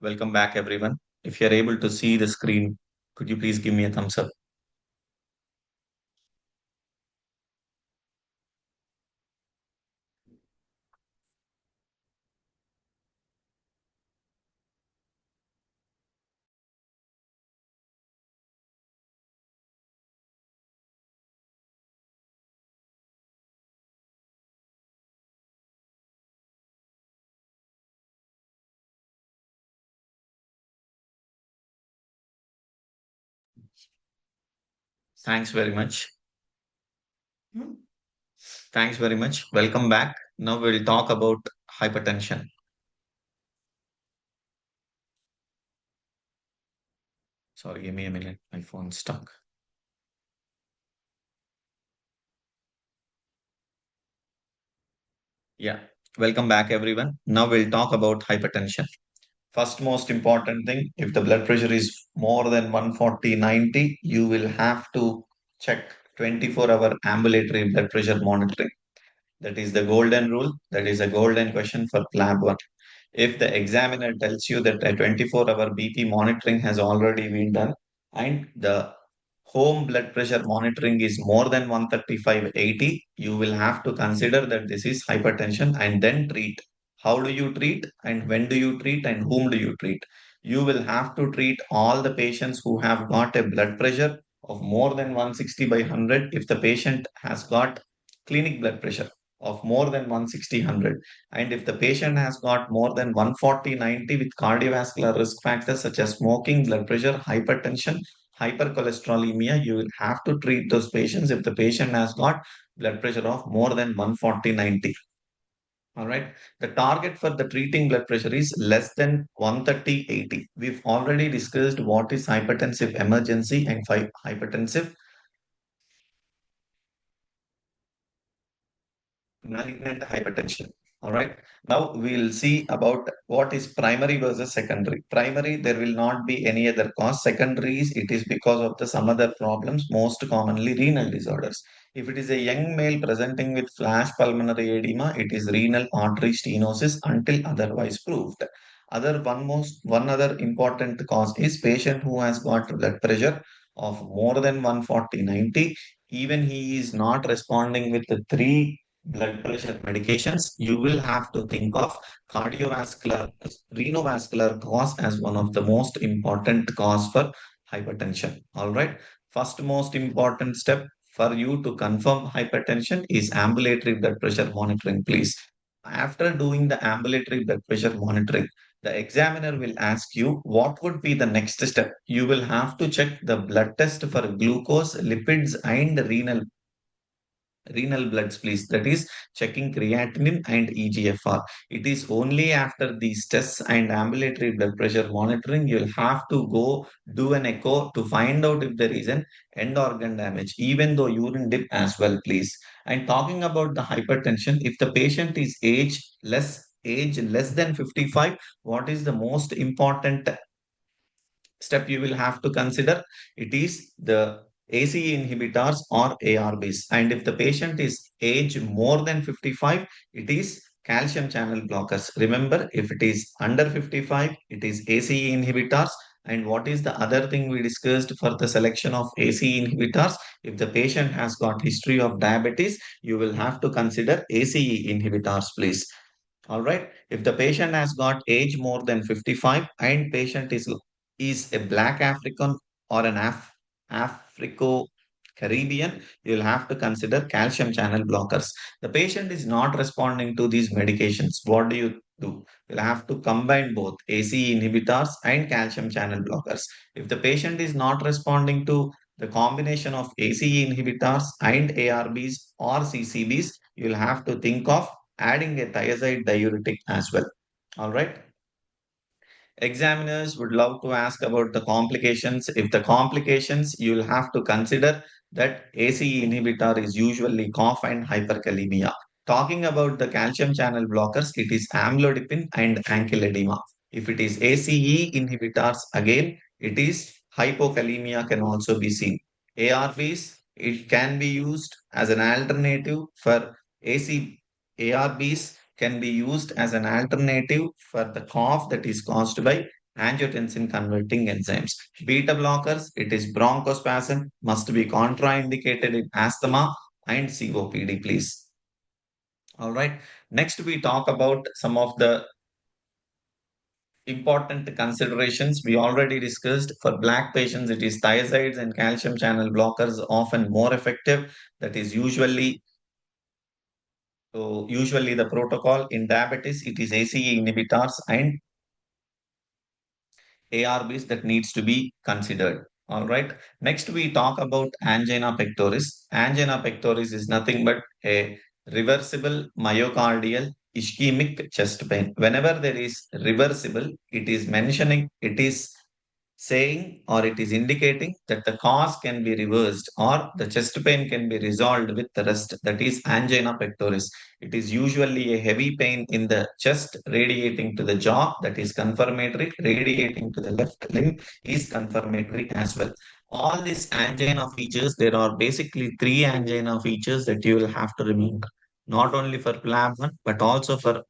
Welcome back, everyone. If you're able to see the screen, could you please give me a thumbs up? Thanks very much. Thanks very much. Welcome back. Now we'll talk about hypertension. Sorry, give me a minute. My phone's stuck. Yeah. Welcome back, everyone. Now we'll talk about hypertension. First, most important thing, if the blood pressure is more than 140/90, you will have to check 24-hour ambulatory blood pressure monitoring. That is the golden rule. That is a golden question for PLAB1. If the examiner tells you that a 24-hour BP monitoring has already been done and the home blood pressure monitoring is more than 135/80, you will have to consider that this is hypertension and then treat. How do you treat and when do you treat and whom do you treat? You will have to treat all the patients who have got a blood pressure of more than 160/100 if the patient has got clinic blood pressure of more than 160/100, and if the patient has got more than 140/90 with cardiovascular risk factors such as smoking, blood pressure, hypertension, hypercholesterolemia, you will have to treat those patients if the patient has got blood pressure of more than 140/90. All right. The target for the treating blood pressure is less than 130/80. We've already discussed what is hypertensive emergency and hypertensive malignant hypertension. All right. Now we'll see about what is primary versus secondary. Primary, there will not be any other cause. Secondaries, it is because of the some other problems, most commonly renal disorders. If it is a young male presenting with flash pulmonary edema, it is renal artery stenosis until otherwise proved. One other important cause is patient who has got blood pressure of more than 140/90. Even he is not responding with the three blood pressure medications, you will have to think of cardiovascular, renovascular cause as one of the most important cause for hypertension. All right. First most important step for you to confirm hypertension is ambulatory blood pressure monitoring, please. After doing the ambulatory blood pressure monitoring, the examiner will ask you what would be the next step. You will have to check the blood test for glucose, lipids, and renal bloods, please. That is checking creatinine and EGFR. It is only after these tests and ambulatory blood pressure monitoring you'll have to go do an echo to find out if there is an end organ damage, even though urine dip as well, please. And talking about the hypertension, if the patient is age less than 55, what is the most important step you will have to consider? It is the ACE inhibitors or ARBs. And if the patient is age more than 55, it is calcium channel blockers. Remember, if it is under 55, it is ACE inhibitors. And what is the other thing we discussed for the selection of ACE inhibitors? If the patient has got history of diabetes, you will have to consider ACE inhibitors, please. All right. If the patient has got age more than 55 and patient is a black African or an Africo Caribbean, you'll have to consider calcium channel blockers. The patient is not responding to these medications. What do you do? You'll have to combine both ACE inhibitors and calcium channel blockers. If the patient is not responding to the combination of ACE inhibitors and ARBs or CCBs, you'll have to think of adding a thiazide diuretic as well. All right. Examiners would love to ask about the complications. If the complications, you'll have to consider that ACE inhibitor is usually cough and hyperkalemia. Talking about the calcium channel blockers, it is amlodipine and ankle edema. If it is ACE inhibitors, again, it is hypokalemia can also be seen. ARBs, it can be used as an alternative for AC. ARBs can be used as an alternative for the cough that is caused by angiotensin converting enzymes. Beta blockers, it is bronchospasm, must be contraindicated in asthma and COPD, please. All right. Next, we talk about some of the important considerations we already discussed. For black patients, it is thiazides and calcium channel blockers often more effective. That is usually the protocol. In diabetes, it is ACE inhibitors and ARBs that needs to be considered. All right. Next, we talk about angina pectoris. Angina pectoris is nothing but a reversible myocardial ischemic chest pain. Whenever there is reversible, it is mentioning, it is saying, or it is indicating that the cause can be reversed or the chest pain can be resolved with the rest. That is angina pectoris. It is usually a heavy pain in the chest radiating to the jaw, that is confirmatory, radiating to the left limb is confirmatory as well. All these angina features, there are basically three angina features that you will have to remember, not only for PLAB1, but also for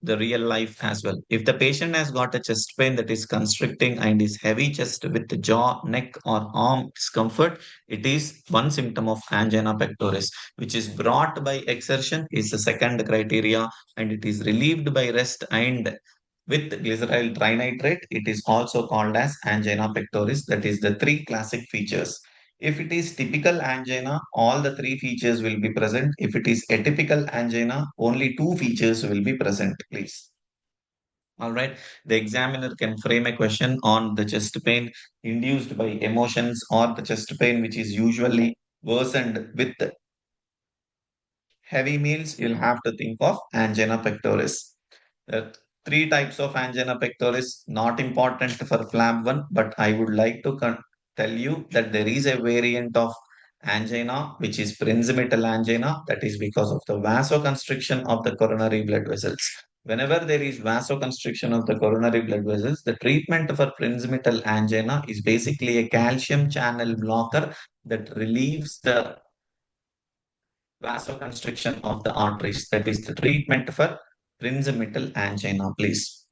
the real life as well. If the patient has got a chest pain that is constricting and is heavy chest with the jaw, neck, or arm discomfort, it is one symptom of angina pectoris, which is brought by exertion, is the second criteria, and it is relieved by rest and with glyceryl trinitrate, it is also called as angina pectoris. That is the three classic features. If it is typical angina, all the three features will be present. If it is atypical angina, only two features will be present, please. All right. The examiner can frame a question on the chest pain induced by emotions or the chest pain which is usually worsened with heavy meals. You'll have to think of angina pectoris. There are three types of angina pectoris, not important for PLAB1, but I would like to tell you that there is a variant of angina, which is prinzmetal angina, that is because of the vasoconstriction of the coronary blood vessels. Whenever there is vasoconstriction of the coronary blood vessels, the treatment for prinzmetal angina is basically a calcium channel blocker that relieves the vasoconstriction of the arteries. That is the treatment for prinzmetal angina, please.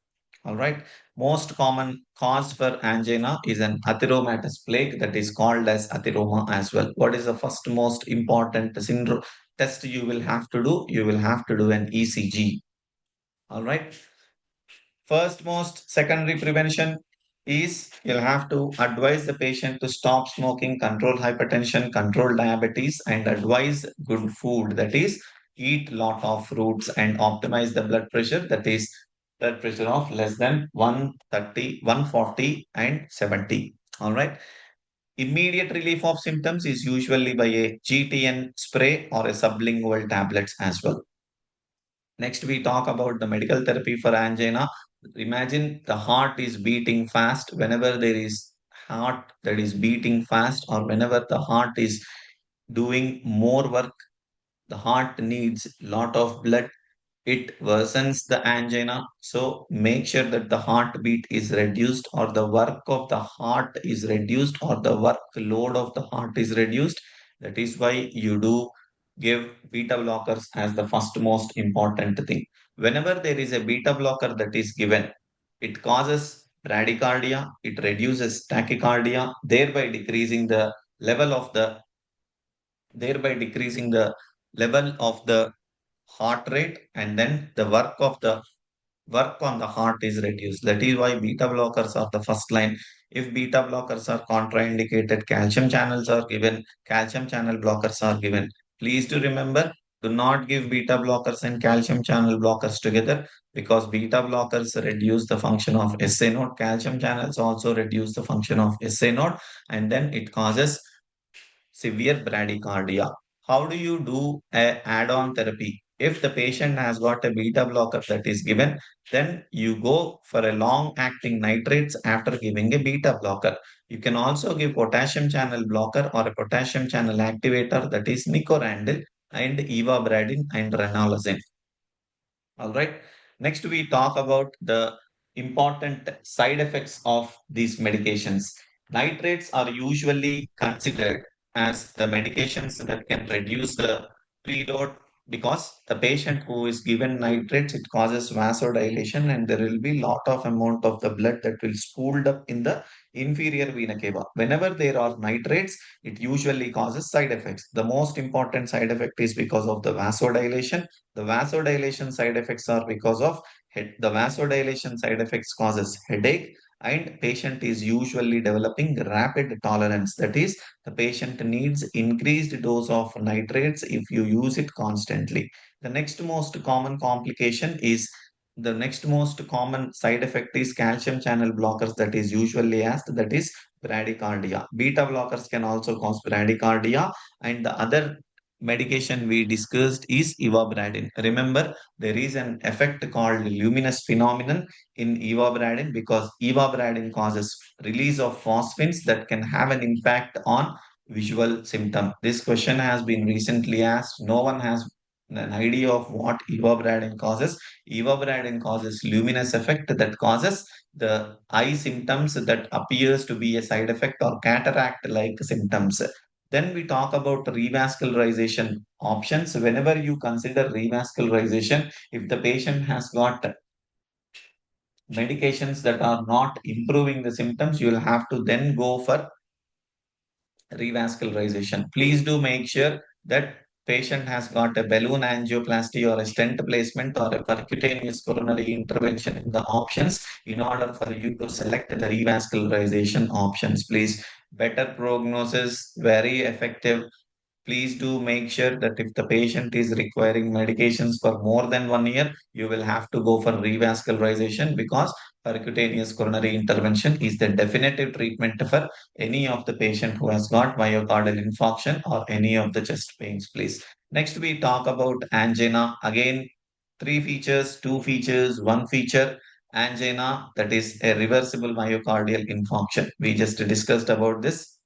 All right. Most common cause for angina is an atheromatous plaque that is called as atheroma as well. What is the first most important syndrome test you will have to do? You will have to do an ECG. All right. First most secondary prevention is you'll have to advise the patient to stop smoking, control hypertension, control diabetes, and advise good food. That is, eat lot of fruits and optimize the blood pressure. That is, blood pressure of less than 130, 140, and 70. All right. Immediate relief of symptoms is usually by a GTN spray or a sublingual tablets as well. Next, we talk about the medical therapy for angina. Imagine the heart is beating fast. Whenever there is heart that is beating fast, or whenever the heart is doing more work, the heart needs lot of blood, it worsens the angina. So make sure that the heartbeat is reduced or the work of the heart is reduced or the workload of the heart is reduced. That is why you do give beta blockers as the first most important thing. Whenever there is a beta blocker that is given, it causes bradycardia, it reduces tachycardia, level of the thereby decreasing the level of the heart rate, and then the work on the heart is reduced. That is why beta blockers are the first line. If beta blockers are contraindicated, calcium channels are given, calcium channel blockers are given. Please do remember, do not give beta blockers and calcium channel blockers together, because beta blockers reduce the function of SA node. Calcium channels also reduce the function of SA node, and then it causes severe bradycardia. How do you do a add-on therapy? If the patient has got a beta blocker that is given, then you go for a long-acting nitrates after giving a beta blocker. You can also give potassium channel blocker or a potassium channel activator, that is nicorandil and ivabradine and ranolazine. All right. Next, we talk about the important side effects of these medications. Nitrates are usually considered as the medications that can reduce the preload because the patient who is given nitrates, it causes vasodilation, and there will be lot of amount of the blood that will spooled up in the inferior vena cava. Whenever there are nitrates, it usually causes side effects. The most important side effect is because of the vasodilation. The vasodilation side effects are because of the vasodilation side effects causes headache, and patient is usually developing rapid tolerance. That is, the patient needs increased dose of nitrates if you use it constantly. The next most common complication is the next most common side effect is calcium channel blockers, that is usually asked, that is bradycardia. Beta blockers can also cause bradycardia, and the other medication we discussed is ivabradine. Remember, there is an effect called luminous phenomenon in ivabradine because ivabradine causes release of phosphines that can have an impact on visual symptom. This question has been recently asked. No one has an idea of what ivabradine causes. Ivabradine causes luminous effect that causes the eye symptoms that appears to be a side effect or cataract like symptoms. Then we talk about revascularization options. Whenever you consider revascularization, if the patient has got medications that are not improving the symptoms, you will have to then go for revascularization. Please do make sure that patient has got a balloon angioplasty or a stent placement or a percutaneous coronary intervention in the options in order for you to select the revascularization options. Please, better prognosis, very effective. Please do make sure that if the patient is requiring medications for more than 1 year, you will have to go for revascularization because percutaneous coronary intervention is the definitive treatment for any of the patient who has got myocardial infarction or any of the chest pains, please. Next, we talk about angina. Again, three features, two features, one feature. Angina, that is a reversible myocardial infarction. We just discussed about this.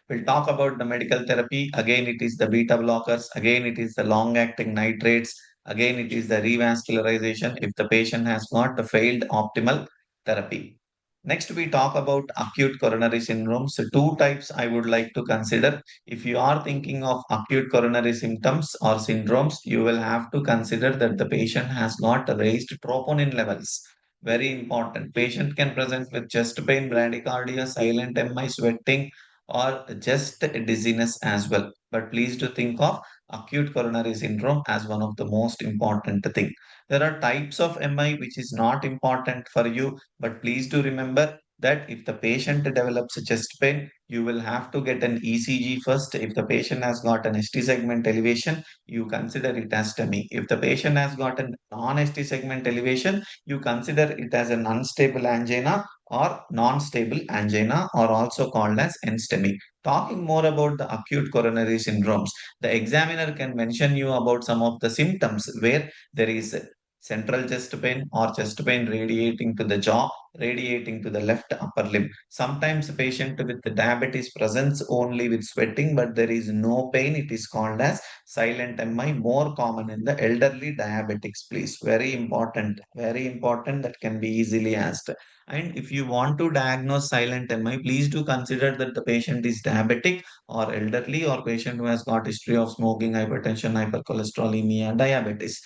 We'll talk about the medical therapy. Again, it is the beta blockers. Again, it is the long acting nitrates. Again, it is the revascularization if the patient has got the failed optimal therapy. Next, we talk about acute coronary syndrome. So, two types I would like to consider. If you are thinking of acute coronary symptoms or syndromes, you will have to consider that the patient has got raised troponin levels. Very important. Patient can present with chest pain, bradycardia, silent MI, sweating, or just dizziness as well. But please do think of acute coronary syndrome as one of the most important thing. There are types of MI which is not important for you, but please do remember that if the patient develops chest pain, you will have to get an ECG first. If the patient has got an ST segment elevation, you consider it as STEMI. If the patient has got a non-ST segment elevation, you consider it as an unstable angina or non-stable angina, or also called as NSTEMI. Talking more about the acute coronary syndromes, the examiner can mention you about some of the symptoms where there is central chest pain or chest pain radiating to the jaw, radiating to the left upper limb. Sometimes the patient with the diabetes presents only with sweating, but there is no pain. It is called as silent MI, more common in the elderly diabetics, please. Very important that can be easily asked. And if you want to diagnose silent MI, please do consider that the patient is diabetic or elderly or patient who has got history of smoking, hypertension, hypercholesterolemia, diabetes.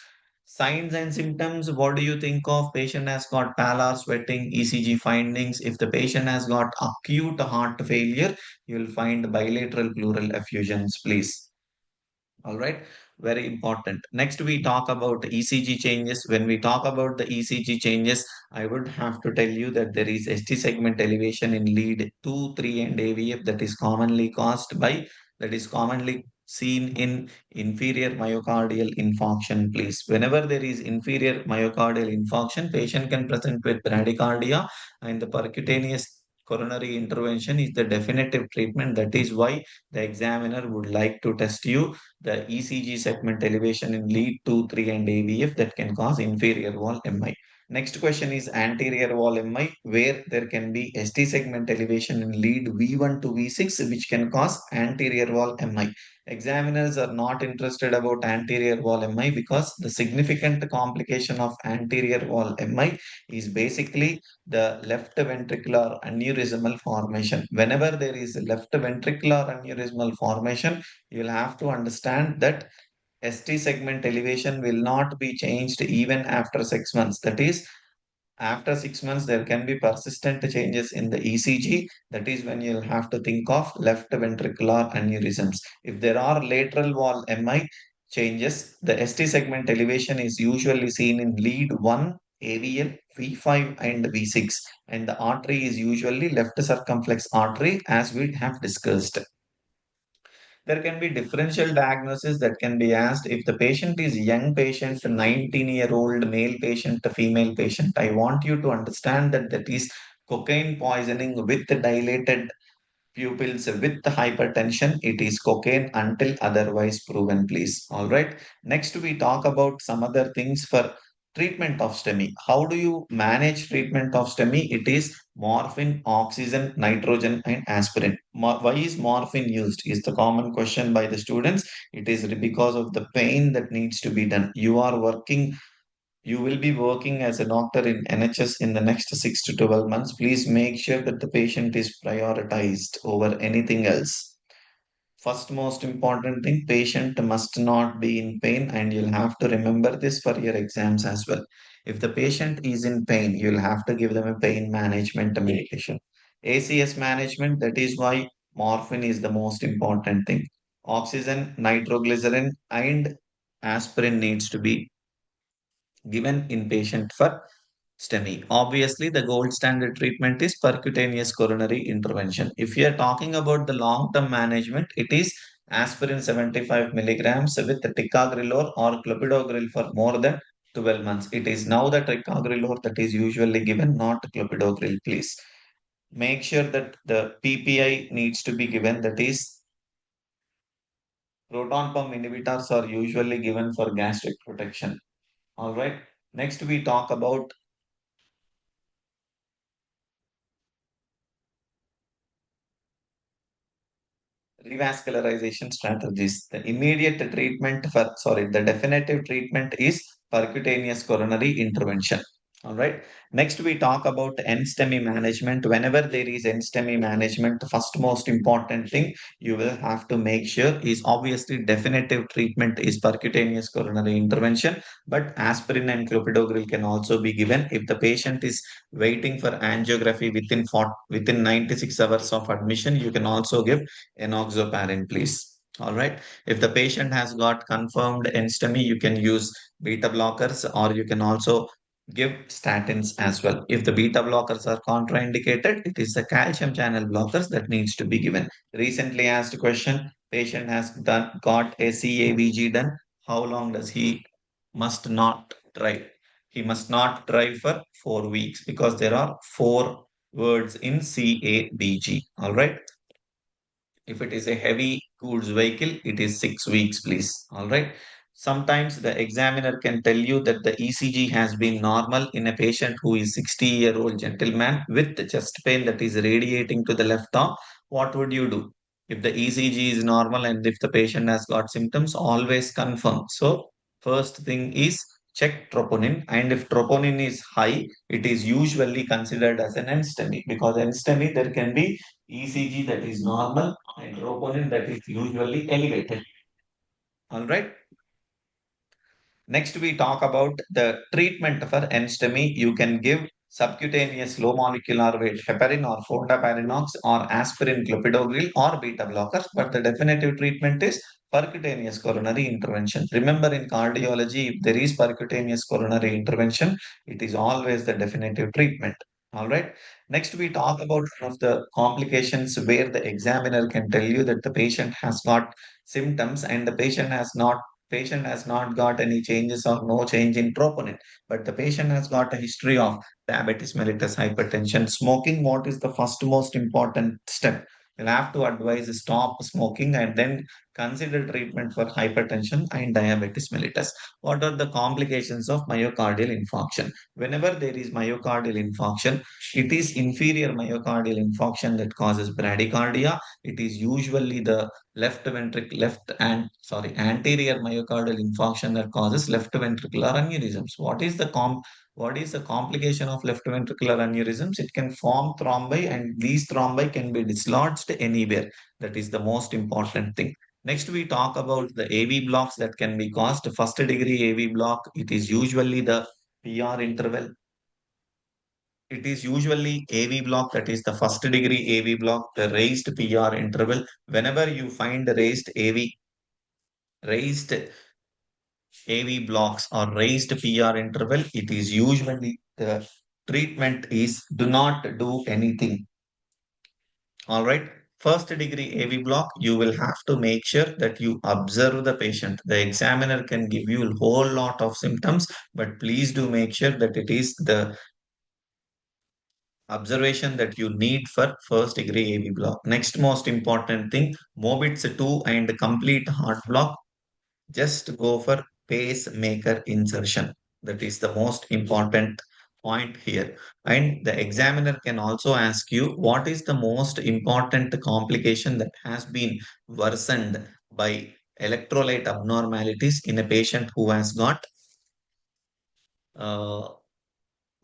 Signs and symptoms, what do you think of? Patient has got pallor, sweating, ECG findings. If the patient has got acute heart failure, you will find bilateral pleural effusions, please. All right, very important. Next, we talk about ECG changes. When we talk about the ECG changes, I would have to tell you that there is ST segment elevation in lead 2, 3, and AVF that is commonly seen in inferior myocardial infarction, please. Whenever there is inferior myocardial infarction, patient can present with bradycardia, and the percutaneous coronary intervention is the definitive treatment. That is why the examiner would like to test you the ECG segment elevation in lead 2, 3, and AVF that can cause inferior wall MI. Next question is anterior wall MI, where there can be ST segment elevation in lead V1 to V6, which can cause anterior wall MI. Examiners are not interested about anterior wall MI because the significant complication of anterior wall MI is basically the left ventricular aneurysmal formation. Whenever there is left ventricular aneurysmal formation, you'll have to understand that ST segment elevation will not be changed even after 6 months. That is, after 6 months, there can be persistent changes in the ECG. That is when you'll have to think of left ventricular aneurysms. If there are lateral wall MI changes, the ST segment elevation is usually seen in lead 1, AVL, V5, and V6. And the artery is usually left circumflex artery, as we have discussed. There can be differential diagnosis that can be asked if the patient is young patient, 19-year-old male patient, female patient. I want you to understand that that is cocaine poisoning with dilated pupils with hypertension. It is cocaine until otherwise proven, please. All right. Next, we talk about some other things for treatment of STEMI. How do you manage treatment of STEMI? It is morphine, oxygen, nitrogen, and aspirin. Why is morphine used? Is the common question by the students. It is because of the pain that needs to be done. You will be working as a doctor in NHS in the next 6 to 12 months. Please make sure that the patient is prioritized over anything else. First, most important thing, patient must not be in pain, and you'll have to remember this for your exams as well. If the patient is in pain, you'll have to give them a pain management medication. ACS management, that is why morphine is the most important thing. Oxygen, nitroglycerin, and aspirin needs to be given in patient for STEMI. Obviously, the gold standard treatment is percutaneous coronary intervention. If you are talking about the long-term management, it is aspirin 75 milligrams with ticagrelor or clopidogrel for more than 12 months. It is now the ticagrelor that is usually given, not clopidogrel, please. Make sure that the PPI needs to be given, that is proton pump inhibitors are usually given for gastric protection. All right. Next, we talk about revascularization strategies. The definitive treatment is percutaneous coronary intervention. All right. Next, we talk about NSTEMI management. Whenever there is NSTEMI management, the first most important thing you will have to make sure is obviously definitive treatment is percutaneous coronary intervention, but aspirin and clopidogrel can also be given if the patient is waiting for angiography within 96 hours of admission. You can also give enoxaparin, please. All right. If the patient has got confirmed NSTEMI, you can use beta blockers or you can also give statins as well. If the beta blockers are contraindicated, it is the calcium channel blockers that needs to be given. Recently asked question, patient has got a CABG done. How long does he must not drive? He must not drive for 4 weeks because there are four words in CABG. All right. If it is a heavy goods vehicle, it is 6 weeks, please. All right. Sometimes the examiner can tell you that the ECG has been normal in a patient who is 60-year-old gentleman with chest pain that is radiating to the left arm. What would you do? If the ECG is normal and if the patient has got symptoms, always confirm. So, first thing is check troponin, and if troponin is high, it is usually considered as an NSTEMI because NSTEMI there can be ECG that is normal and troponin that is usually elevated. All right. Next, we talk about the treatment for NSTEMI. You can give subcutaneous low molecular weight heparin or fondaparinux or aspirin clopidogrel or beta blockers, but the definitive treatment is percutaneous coronary intervention. Remember, in cardiology, if there is percutaneous coronary intervention, it is always the definitive treatment. All right. Next, we talk about one of the complications where the examiner can tell you that the patient has got symptoms and the patient has not got any changes or no change in troponin, but the patient has got a history of diabetes mellitus, hypertension, smoking. What is the first most important step? You'll have to advise stop smoking and then consider treatment for hypertension and diabetes mellitus. What are the complications of myocardial infarction? Whenever there is myocardial infarction, it is inferior myocardial infarction that causes bradycardia. It is usually the anterior myocardial infarction that causes left ventricular aneurysms. What is the complication of left ventricular aneurysms? It can form thrombi, and these thrombi can be dislodged anywhere. That is the most important thing. Next, we talk about the AV blocks that can be caused. First degree AV block, it is usually the PR interval. It is usually AV block, that is the first degree AV block, the raised PR interval. Whenever you find raised AV blocks or raised PR interval, it is usually the treatment is do not do anything. All right. First degree AV block, you will have to make sure that you observe the patient. The examiner can give you a whole lot of symptoms, but please do make sure that it is the observation that you need for first degree AV block. Next most important thing, Mobitz 2 and complete heart block. Just go for pacemaker insertion. That is the most important point here. And the examiner can also ask you what is the most important complication that has been worsened by electrolyte abnormalities in a patient who has got uh,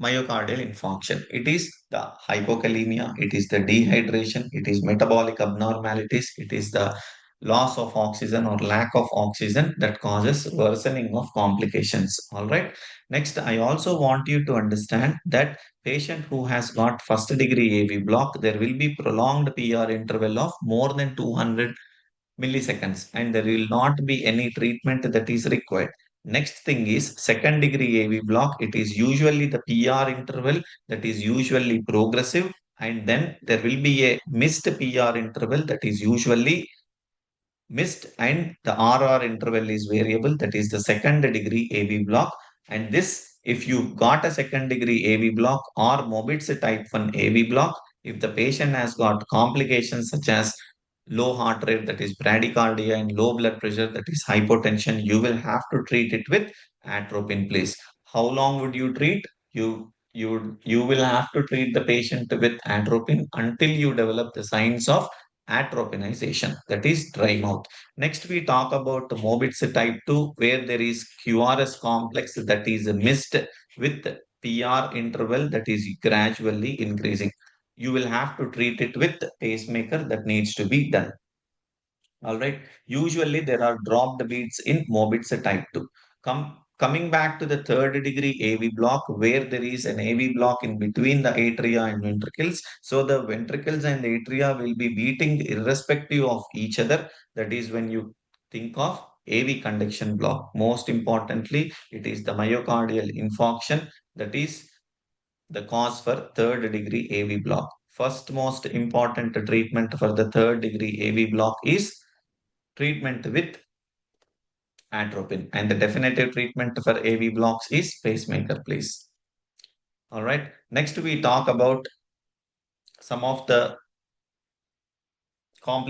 myocardial infarction. It is the hypokalemia, it is the dehydration, it is metabolic abnormalities, it is the loss of oxygen or lack of oxygen that causes worsening of complications. All right. Next, I also want you to understand that patient who has got first degree AV block, there will be prolonged PR interval of more than 200 milliseconds and there will not be any treatment that is required. Next thing is second degree AV block. It is usually the PR interval that is usually progressive and then there will be a missed PR interval that is usually missed and the RR interval is variable, that is the second degree AV block. And this, if you got a second degree AV block or Mobitz type 1 AV block, if the patient has got complications such as low heart rate, that is bradycardia, and low blood pressure, that is hypotension, you will have to treat it with atropine, please. How long would you treat? You will have to treat the patient with atropine until you develop the signs of atropinization, that is dry mouth. Next, we talk about Mobitz type 2, where there is QRS complex that is missed with PR interval that is gradually increasing. You will have to treat it with pacemaker that needs to be done. All right. Usually there are dropped beats in Mobitz type 2. Coming back to the third degree AV block, where there is an AV block in between the atria and ventricles. So the ventricles and the atria will be beating irrespective of each other. That is when you think of AV conduction block. Most importantly, it is the myocardial infarction that is the cause for third degree AV block. First most important treatment for the third degree AV block is treatment with atropine. And the definitive treatment for AV blocks is pacemaker, please. All right. Next, we talk about some of the some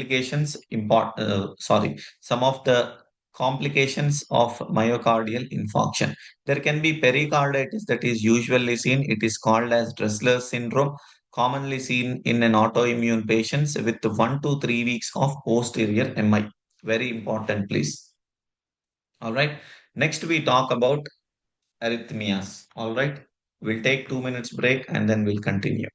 of the complications of myocardial infarction. There can be pericarditis that is usually seen. It is called as Dressler's syndrome, commonly seen in an autoimmune patients with 1 to 3 weeks of posterior MI. Very important, please. All right. Next, we talk about arrhythmias. All right. We'll take 2 minutes break and then we'll continue.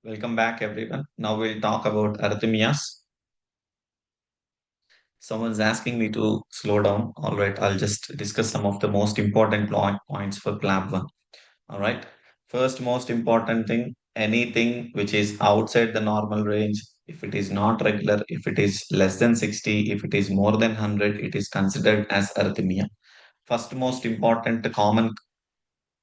Welcome back, everyone. Now we'll talk about arrhythmias. Someone's asking me to slow down. All right, I'll just discuss some of the most important points for PLAB1. All right. First, most important thing, anything which is outside the normal range, if it is not regular, if it is less than 60, if it is more than 100, it is considered as arrhythmia. First, most important common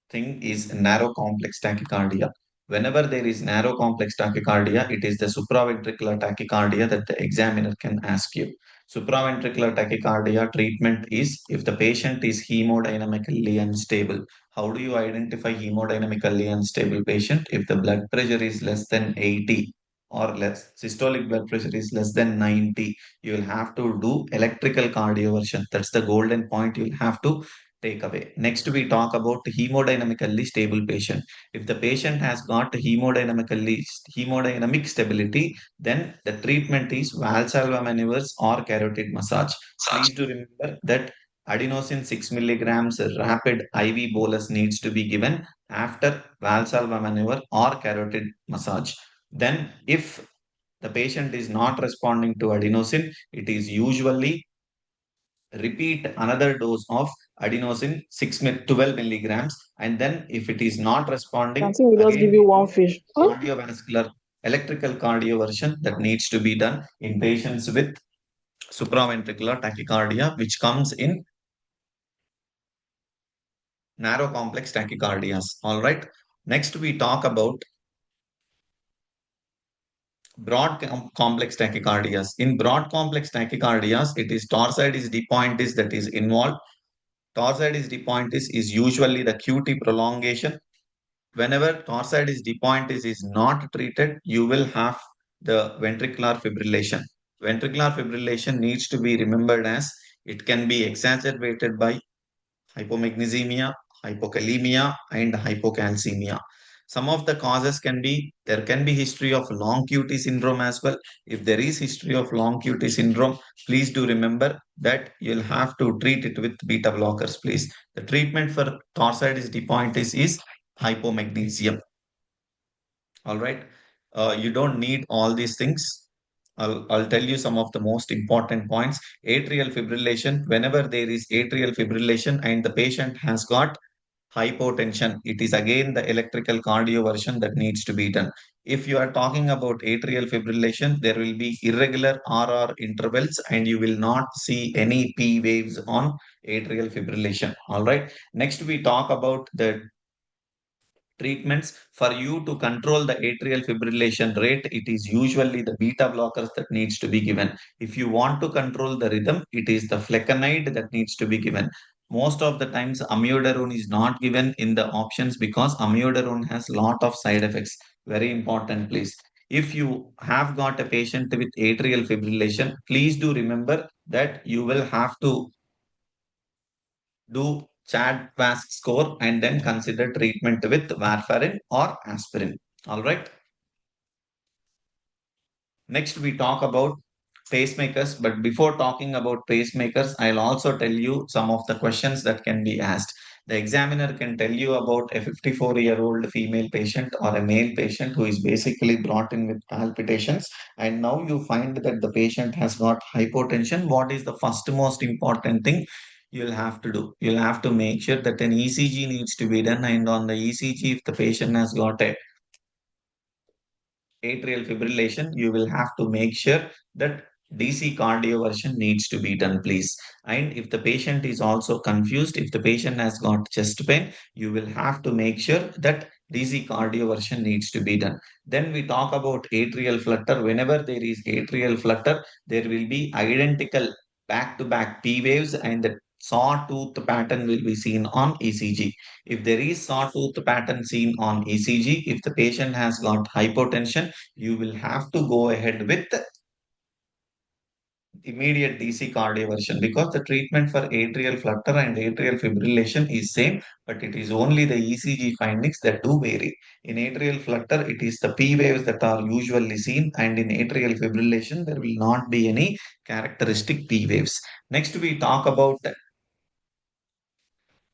thing is narrow complex tachycardia. Whenever there is narrow complex tachycardia, it is the supraventricular tachycardia that the examiner can ask you. Supraventricular tachycardia treatment is if the patient is hemodynamically unstable. How do you identify hemodynamically unstable patient? If the blood pressure is less than 80 or less, systolic blood pressure is less than 90, you will have to do electrical cardioversion. That's the golden point you'll have to takeaway. Next, we talk about hemodynamically stable patient. If the patient has got hemodynamic stability, then the treatment is Valsalva maneuvers or carotid massage. Please do remember that adenosine 6 milligrams rapid IV bolus needs to be given after Valsalva maneuver or carotid massage. Then, if the patient is not responding to adenosine, it is usually repeat another dose of adenosine 12 milligrams, and then if it is not responding, Canteen will just again give you we one do fish. cardiovascular electrical cardioversion that needs to be done in patients with supraventricular tachycardia, which comes in narrow complex tachycardias. All right. Next, we talk about complex tachycardias. In broad complex tachycardias, it is torsades de pointis that is involved. Torsades de pointis is usually the QT prolongation. Whenever torsades de pointis is not treated, you will have the ventricular fibrillation. Ventricular fibrillation needs to be remembered as it can be exacerbated by hypomagnesemia, hypokalemia, and hypocalcemia. Some of the causes can be there can be history of long QT syndrome as well. If there is history of long QT syndrome, please do remember that you'll have to treat it with beta blockers, please. The treatment for torsades de pointis is hypomagnesia. All right. You don't need all these things. I'll tell you some of the most important points. Atrial fibrillation. Whenever there is atrial fibrillation and the patient has got hypotension, it is again the electrical cardioversion that needs to be done. If you are talking about atrial fibrillation, there will be irregular RR intervals and you will not see any P waves on atrial fibrillation. All right. Next, we talk about the treatments for you to control the atrial fibrillation rate. It is usually the beta blockers that needs to be given. If you want to control the rhythm, it is the flecainide that needs to be given. Most of the times amiodarone is not given in the options because amiodarone has lot of side effects. Very important, please. If you have got a patient with atrial fibrillation, please do remember that you will have to do Chad VASC score and then consider treatment with warfarin or aspirin. All right. Next, we talk about pacemakers. But before talking about pacemakers, I'll also tell you some of the questions that can be asked. The examiner can tell you about a 54-year-old female patient or a male patient who is basically brought in with palpitations. And now you find that the patient has got hypotension. What is the first most important thing you'll have to do? You'll have to make sure that an ECG needs to be done. And on the ECG, if the patient has got a atrial fibrillation, you will have to make sure that DC cardioversion needs to be done, please. And if the patient is also confused, if the patient has got chest pain, you will have to make sure that DC cardioversion needs to be done. Then we talk about atrial flutter. Whenever there is atrial flutter, there will be identical back to back P waves and the sawtooth pattern will be seen on ECG. If there is sawtooth pattern seen on ECG, if the patient has got hypotension, you will have to go ahead with immediate DC cardioversion because the treatment for atrial flutter and atrial fibrillation is same, but it is only the ECG findings that do vary. In atrial flutter, it is the P waves that are usually seen, and in atrial fibrillation, there will not be any characteristic P waves. Next, we talk about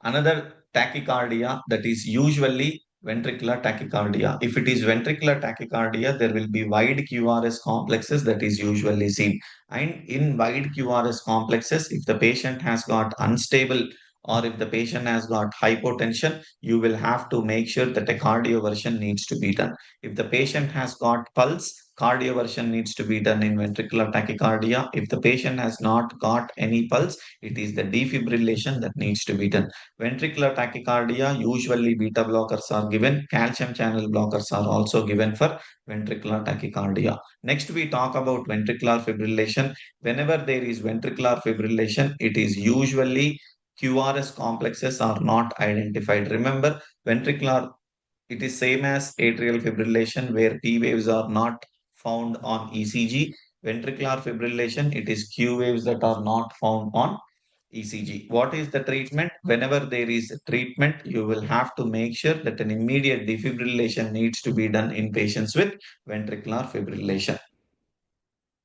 another tachycardia that is usually ventricular tachycardia. If it is ventricular tachycardia, there will be wide QRS complexes that is usually seen. And in wide QRS complexes, if the patient has got unstable or if the patient has got hypotension, you will have to make sure that a cardioversion needs to be done. If the patient has got pulse, cardioversion needs to be done in ventricular tachycardia. If the patient has not got any pulse, it is the defibrillation that needs to be done. Ventricular tachycardia, usually beta blockers are given, calcium channel blockers are also given for ventricular tachycardia. Next, we talk about ventricular fibrillation. Whenever there is ventricular fibrillation, it is usually QRS complexes are not identified. Remember, ventricular, it is same as atrial fibrillation where P waves are not found on ECG. Ventricular fibrillation, it is Q waves that are not found on ECG. What is the treatment? Whenever there is a treatment, you will have to make sure that an immediate defibrillation needs to be done in patients with ventricular fibrillation.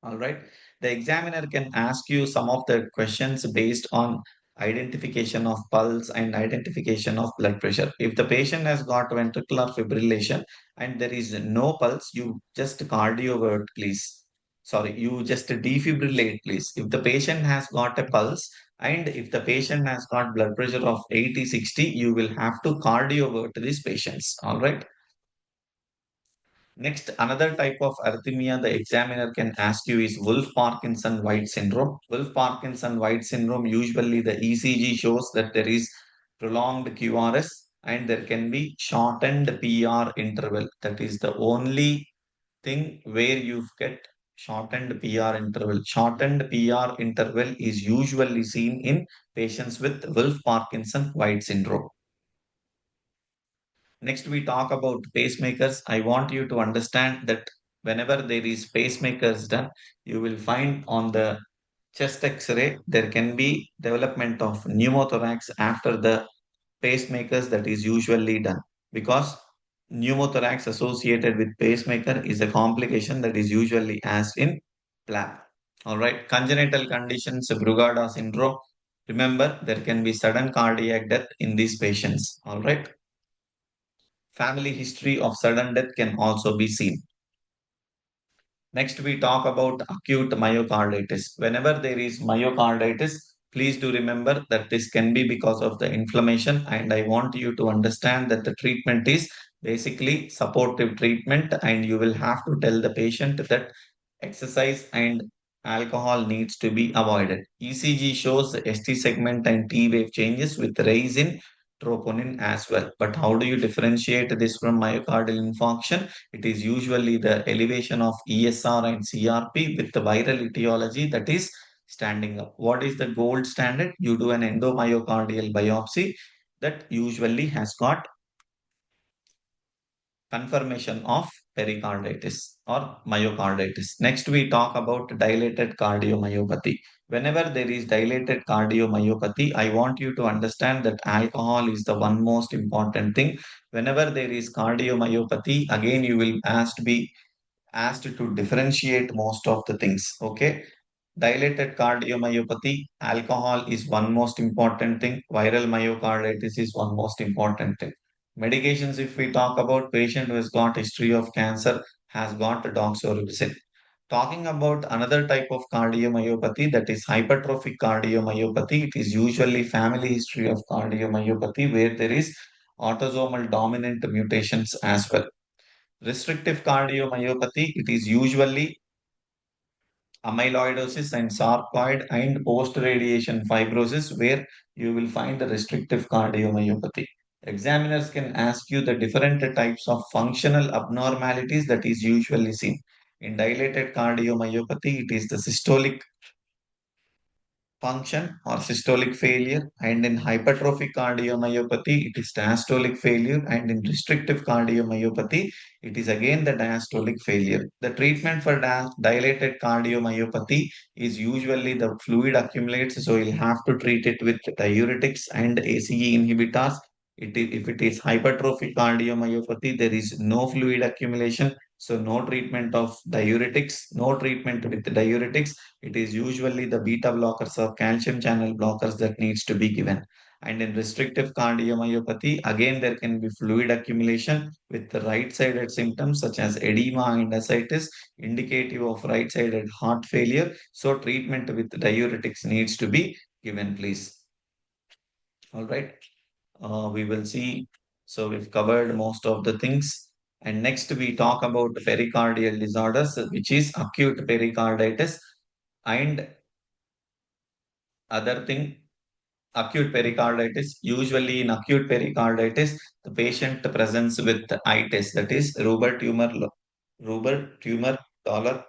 All right. The examiner can ask you some of the questions based on identification of pulse and identification of blood pressure. If the patient has got ventricular fibrillation and there is no pulse, you just cardiovert, please. Sorry, you just defibrillate, please. If the patient has got a pulse and if the patient has got blood pressure of 80, 60, you will have to cardiovert these patients. All right. Next, another type of arrhythmia the examiner can ask you is Wolff-Parkinson-White syndrome. Wolff-Parkinson-White syndrome, usually the ECG shows that there is prolonged QRS and there can be shortened PR interval. That is the only thing where you get shortened PR interval. Shortened PR interval is usually seen in patients with Wolff-Parkinson-White syndrome. Next, we talk about pacemakers. I want you to understand that whenever there is pacemakers done, you will find on the chest X-ray there can be development of pneumothorax after the pacemakers that is usually done because pneumothorax associated with pacemaker is a complication that is usually asked in PLAB. All right, congenital conditions, Brugada syndrome. Remember, there can be sudden cardiac death in these patients. All right. Family history of sudden death can also be seen. Next, we talk about acute myocarditis. Whenever there is myocarditis, please do remember that this can be because of the inflammation. And I want you to understand that the treatment is basically supportive treatment, and you will have to tell the patient that exercise and alcohol needs to be avoided. ECG shows the ST segment and T wave changes with rise in troponin as well. But how do you differentiate this from myocardial infarction? It is usually the elevation of ESR and CRP with the viral etiology that is standing up. What is the gold standard? You do an endomyocardial biopsy that usually has got confirmation of pericarditis or myocarditis. Next, we talk about dilated cardiomyopathy. Whenever there is dilated cardiomyopathy, I want you to understand that alcohol is the one most important thing. Whenever there is cardiomyopathy, again, you will be asked to differentiate most of the things. Okay. Dilated cardiomyopathy, alcohol is one most important thing. Viral myocarditis is one most important thing. Medications, if we talk about patient who has got history of cancer, has got doxorubicin. Talking about another type of cardiomyopathy, that is hypertrophic cardiomyopathy. It is usually family history of cardiomyopathy where there is autosomal dominant mutations as well. Restrictive cardiomyopathy, it is usually amyloidosis and sarcoid and post-radiation fibrosis where you will find the restrictive cardiomyopathy. Examiners can ask you the different types of functional abnormalities that is usually seen. In dilated cardiomyopathy, it is the systolic function or systolic failure, and in hypertrophic cardiomyopathy it is diastolic failure, and in restrictive cardiomyopathy it is again the diastolic failure. The treatment for dilated cardiomyopathy is usually the fluid accumulates, so you'll have to treat it with diuretics and ACE inhibitors. If it is hypertrophic cardiomyopathy, there is no fluid accumulation, so no treatment of diuretics, no treatment with diuretics. It is usually the beta blockers or calcium channel blockers that needs to be given. And in restrictive cardiomyopathy, again, there can be fluid accumulation with the right-sided symptoms such as edema and ascites, indicative of right-sided heart failure. So treatment with diuretics needs to be given, please. All right. We will see. So we've covered most of the things. And next we talk about pericardial disorders, which is acute pericarditis and other thing acute pericarditis. Usually in acute pericarditis, the patient presents with itis, that is rubber tumor, dollar,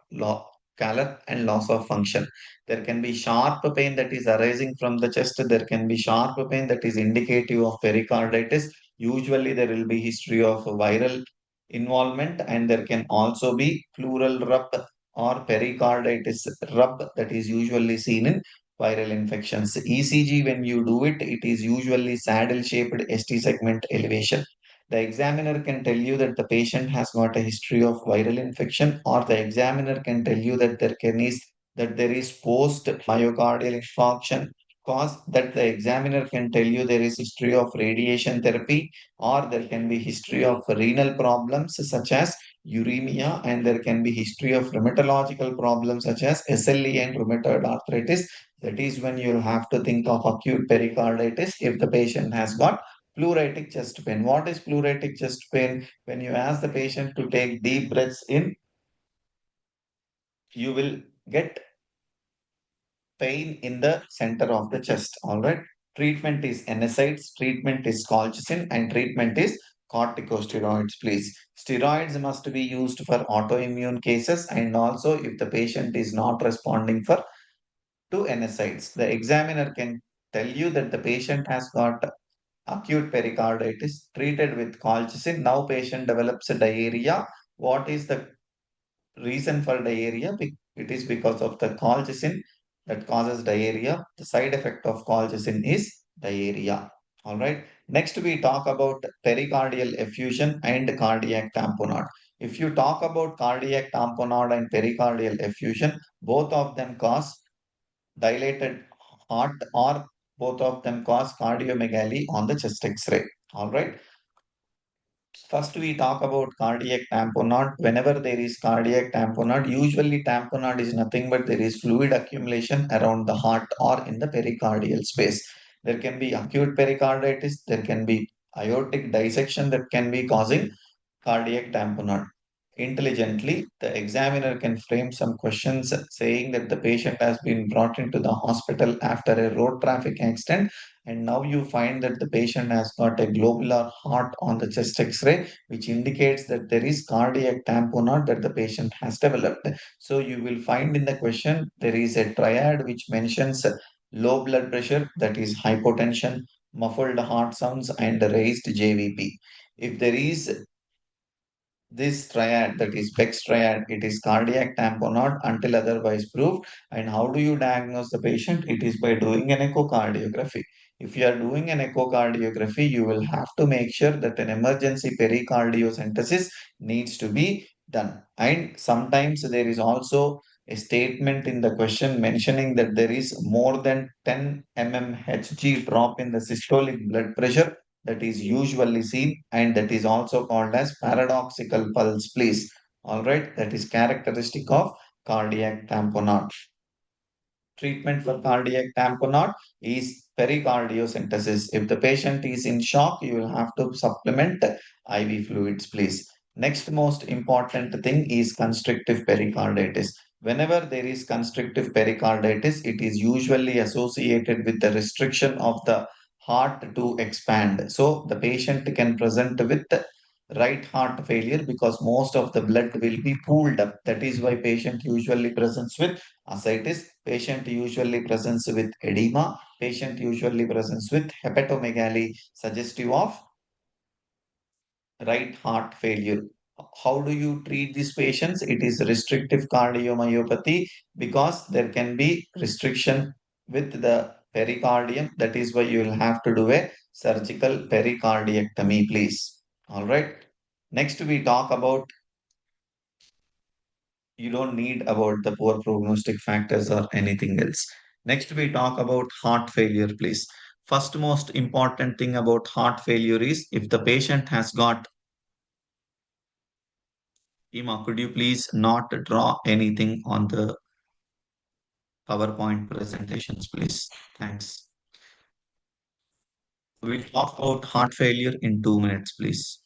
calor, and loss of function. There can be sharp pain that is arising from the chest. There can be sharp pain that is indicative of pericarditis. Usually there will be history of viral involvement, and there can also be pleural rub or pericarditis rub that is usually seen in viral infections. ECG, when you do it, it is usually saddle shaped ST segment elevation. The examiner can tell you that the patient has got a history of viral infection, or the examiner can tell you that there is post myocardial infarction cause, that the examiner can tell you there is history of radiation therapy, or there can be history of renal problems such as uremia, and there can be history of rheumatological problems such as SLE and rheumatoid arthritis. That is when you'll have to think of acute pericarditis if the patient has got pleuritic chest pain. What is pleuritic chest pain? When you ask the patient to take deep breaths in, you will get pain in the center of the chest. All right. Treatment is NSAIDs, treatment is colchicine, and treatment is corticosteroids, please. Steroids must be used for autoimmune cases, and also if the patient is not responding for to NSAIDs. The examiner can tell you that the patient has got acute pericarditis treated with colchicine. Now patient develops a diarrhea. What is the reason for diarrhea? It is because of the colchicine that causes diarrhea. The side effect of colchicine is diarrhea. All right. Next, we talk about pericardial effusion and cardiac tamponade. If you talk about cardiac tamponade and pericardial effusion, both of them cause dilated heart, or both of them cause cardiomegaly on the chest X-ray. All right. First, we talk about cardiac tamponade. Whenever there is cardiac tamponade, usually tamponade is nothing but there is fluid accumulation around the heart or in the pericardial space. There can be acute pericarditis, there can be aortic dissection that can be causing cardiac tamponade. Intelligently, the examiner can frame some questions saying that the patient has been brought into the hospital after a road traffic accident, and now you find that the patient has got a globular heart on the chest X-ray, which indicates that there is cardiac tamponade that the patient has developed. So you will find in the question there is a triad which mentions low blood pressure, that is hypotension, muffled heart sounds, and raised JVP. If there is this triad, that is Beck's triad, it is cardiac tamponade until otherwise proved. And how do you diagnose the patient? It is by doing an echocardiography. If you are doing an echocardiography, you will have to make sure that an emergency pericardiocentesis needs to be done. And sometimes there is also a statement in the question mentioning that there is more than 10 mmHg drop in the systolic blood pressure that is usually seen, and that is also called as paradoxical pulse, please. All right, that is characteristic of cardiac tamponade. Treatment for cardiac tamponade is pericardiocentesis. If the patient is in shock, you will have to supplement IV fluids, please. Next most important thing is constrictive pericarditis. Whenever there is constrictive pericarditis, it is usually associated with the restriction of the heart to expand. So the patient can present with right heart failure because most of the blood will be pooled up. That is why patient usually presents with ascites, patient usually presents with edema, patient usually presents with hepatomegaly, suggestive of right heart failure. How do you treat these patients? It is restrictive cardiomyopathy because there can be restriction with the pericardium. That is why you will have to do a surgical pericardiectomy, please. All right. Next, we talk about you don't need about the poor prognostic factors or anything else. Next, we talk about heart failure, please. first most important thing about heart failure is if the patient has got Ima, could you please not draw anything on the PowerPoint presentations, please? Thanks. We'll talk about heart failure in 2 minutes, please.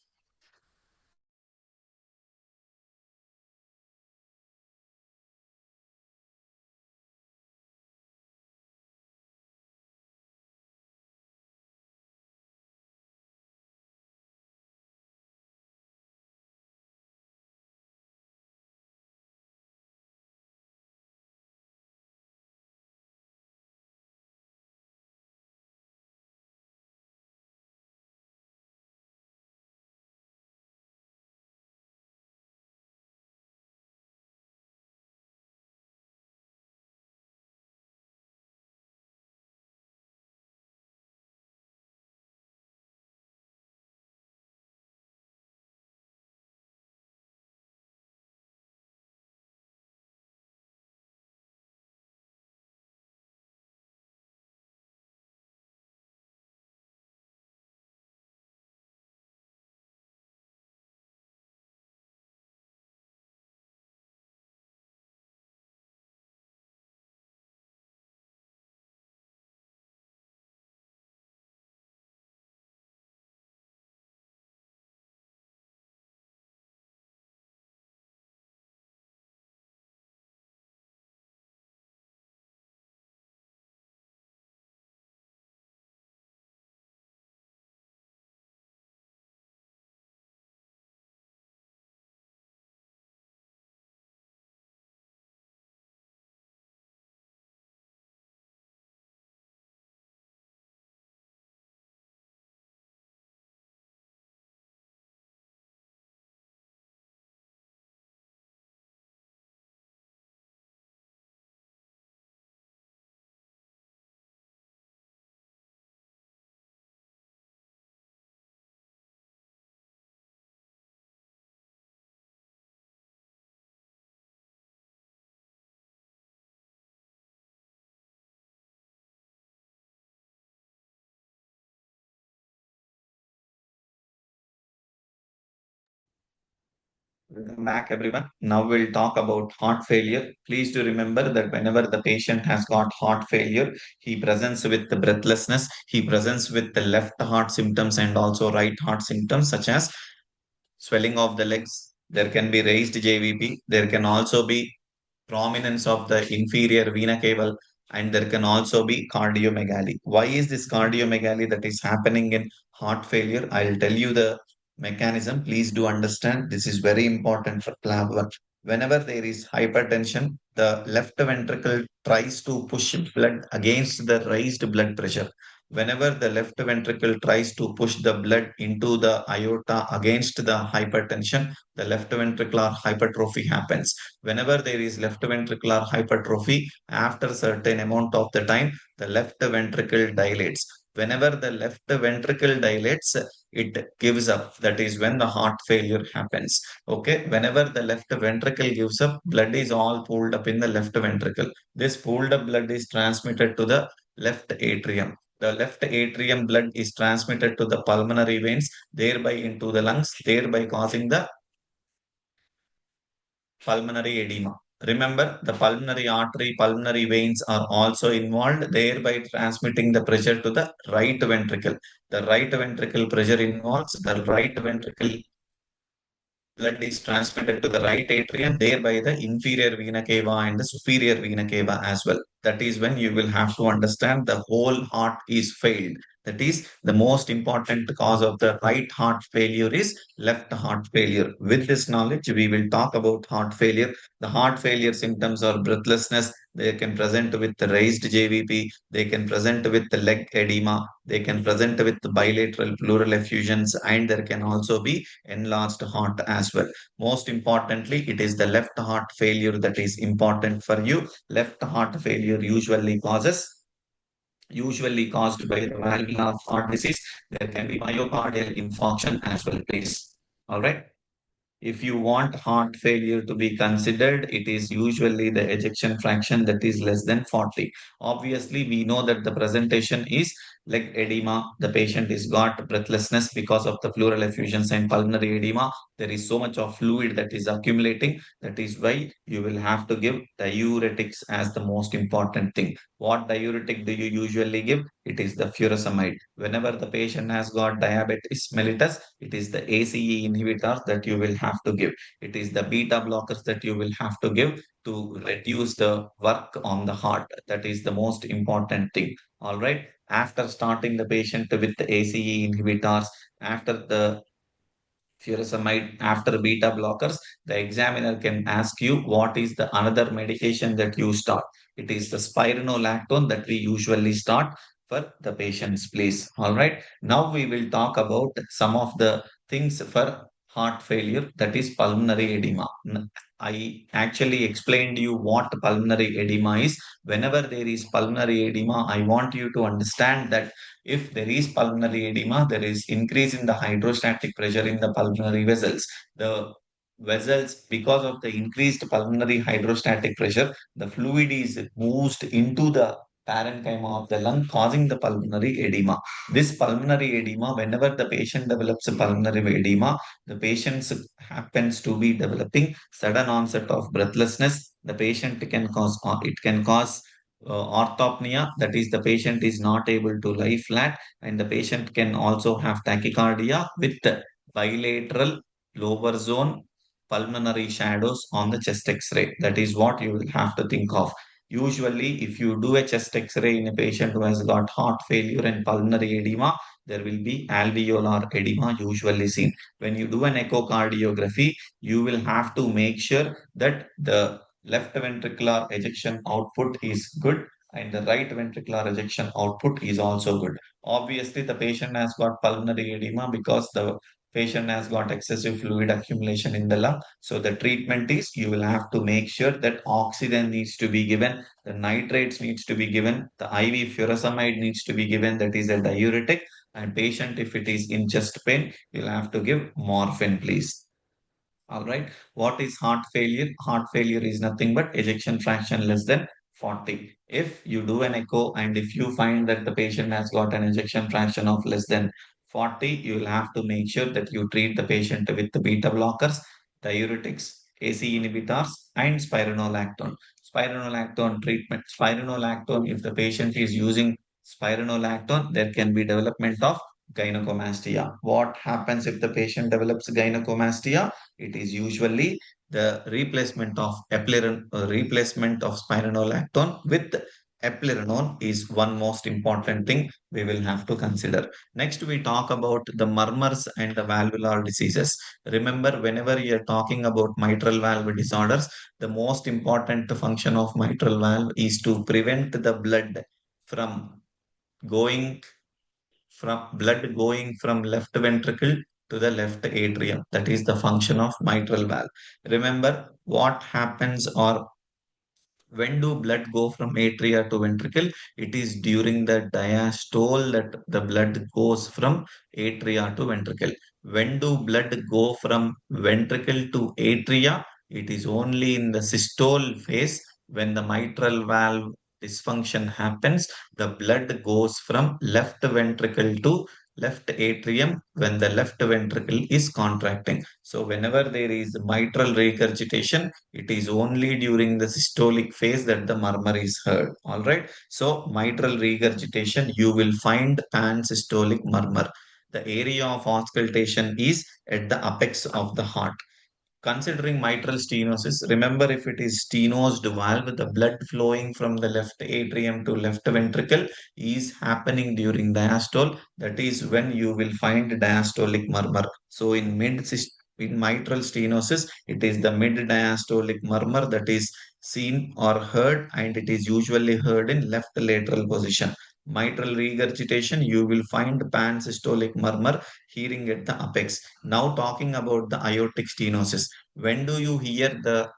Welcome back, everyone. Now we'll talk about heart failure. Please do remember that whenever the patient has got heart failure, he presents with the breathlessness, he presents with the left heart symptoms and also right heart symptoms, such as swelling of the legs. There can be raised JVP. There can also be prominence of the inferior vena cava, and there can also be cardiomegaly. Why is this cardiomegaly that is happening in heart failure? I'll tell you the mechanism. Please do understand. This is very important for PLAB1. Whenever there is hypertension, the left ventricle tries to push blood against the raised blood pressure. Whenever the left ventricle tries to push the blood into the aorta against the hypertension, the left ventricular hypertrophy happens. Whenever there is left ventricular hypertrophy, after certain amount of the time, the left ventricle dilates. Whenever the left ventricle dilates, it gives up. That is when the heart failure happens. Okay. Whenever the left ventricle gives up, blood is all pulled up in the left ventricle. This pulled up blood is transmitted to the left atrium. The left atrium blood is transmitted to the pulmonary veins, thereby into the lungs, thereby causing the pulmonary edema. Remember, the pulmonary artery, pulmonary veins are also involved, thereby transmitting the pressure to the right ventricle. The right ventricle pressure involves the right ventricle blood is transmitted to the right atrium, thereby the inferior vena cava and the superior vena cava as well. That is when you will have to understand the whole heart is failed. That is the most important cause of the right heart failure is left heart failure. With this knowledge, we will talk about heart failure. The heart failure symptoms are breathlessness. They can present with the raised JVP. They can present with the leg edema. They can present with the bilateral pleural effusions, and there can also be enlarged heart as well. Most importantly, it is the left heart failure that is important for you. Left heart failure usually caused by the valvular heart disease. There can be myocardial infarction as well, please. All right. If you want heart failure to be considered, it is usually the ejection fraction that is less than 40. Obviously, we know that the presentation is leg edema, the patient is got breathlessness because of the pleural effusions and pulmonary edema. There is so much of fluid that is accumulating. That is why you will have to give diuretics as the most important thing. What diuretic do you usually give? It is the furosemide. Whenever the patient has got diabetes mellitus, it is the ACE inhibitors that you will have to give. It is the beta blockers that you will have to give to reduce the work on the heart. That is the most important thing. All right. After starting the patient with the ACE inhibitors, after the furosemide, after beta blockers, the examiner can ask you what is the another medication that you start. It is the spironolactone that we usually start for the patient's place. All right. Now we will talk about some of the things for heart failure, that is pulmonary edema. I actually explained you what pulmonary edema is. Whenever there is pulmonary edema, I want you to understand that if there is pulmonary edema, there is increase in the hydrostatic pressure in the pulmonary vessels. The vessels, because of the increased pulmonary hydrostatic pressure, the fluid is moved into the parenchyma of the lung, causing the pulmonary edema. This pulmonary edema, whenever the patient develops a pulmonary edema, the patient happens to be developing sudden onset of breathlessness. The patient can cause, it can cause orthopnea, that is, the patient is not able to lie flat, and the patient can also have tachycardia with bilateral lower zone pulmonary shadows on the chest X-ray. That is what you will have to think of. Usually, if you do a chest X-ray in a patient who has got heart failure and pulmonary edema, there will be alveolar edema usually seen. When you do an echocardiography, you will have to make sure that the left ventricular ejection output is good and the right ventricular ejection output is also good. Obviously, the patient has got pulmonary edema because the patient has got excessive fluid accumulation in the lung. So the treatment is you will have to make sure that oxygen needs to be given, the nitrates needs to be given, the IV furosemide needs to be given, that is a diuretic. And patient, if it is in chest pain, you'll have to give morphine, please. All right. What is heart failure? Heart failure is nothing but ejection fraction less than 40. If you do an echo and if you find that the patient has got an ejection fraction of less than 40, you will have to make sure that you treat the patient with the beta blockers, diuretics, AC inhibitors, and spironolactone. Spironolactone treatment. Spironolactone, if the patient is using spironolactone, there can be development of gynecomastia. What happens if the patient develops gynecomastia? It is usually the replacement of spironolactone with eplerenone is one most important thing we will have to consider. Next, we talk about the murmurs and the valvular diseases. Remember, whenever you are talking about mitral valve disorders, the most important function of mitral valve is to prevent the from going blood going from left ventricle to the left atrium. That is the function of mitral valve. Remember what happens, or when do blood go from atria to ventricle? It is during the diastole that the blood goes from atria to ventricle. When do blood go from ventricle to atria? It is only in the systole phase when the mitral valve dysfunction happens. The blood goes from left ventricle to left atrium when the left ventricle is contracting. So, whenever there is mitral regurgitation, it is only during the systolic phase that the murmur is heard. All right. So, mitral regurgitation, you will find pan-systolic murmur. The area of auscultation is at the apex of the heart. Considering mitral stenosis, remember if it is stenosed valve, the blood flowing from the left atrium to left ventricle is happening during diastole. That is when you will find diastolic murmur. So in mitral stenosis, it is the mid diastolic murmur that is seen or heard, and it is usually heard in left lateral position. Mitral regurgitation, you will find pansystolic murmur hearing at the apex. Now talking about the aortic stenosis. When do you hear the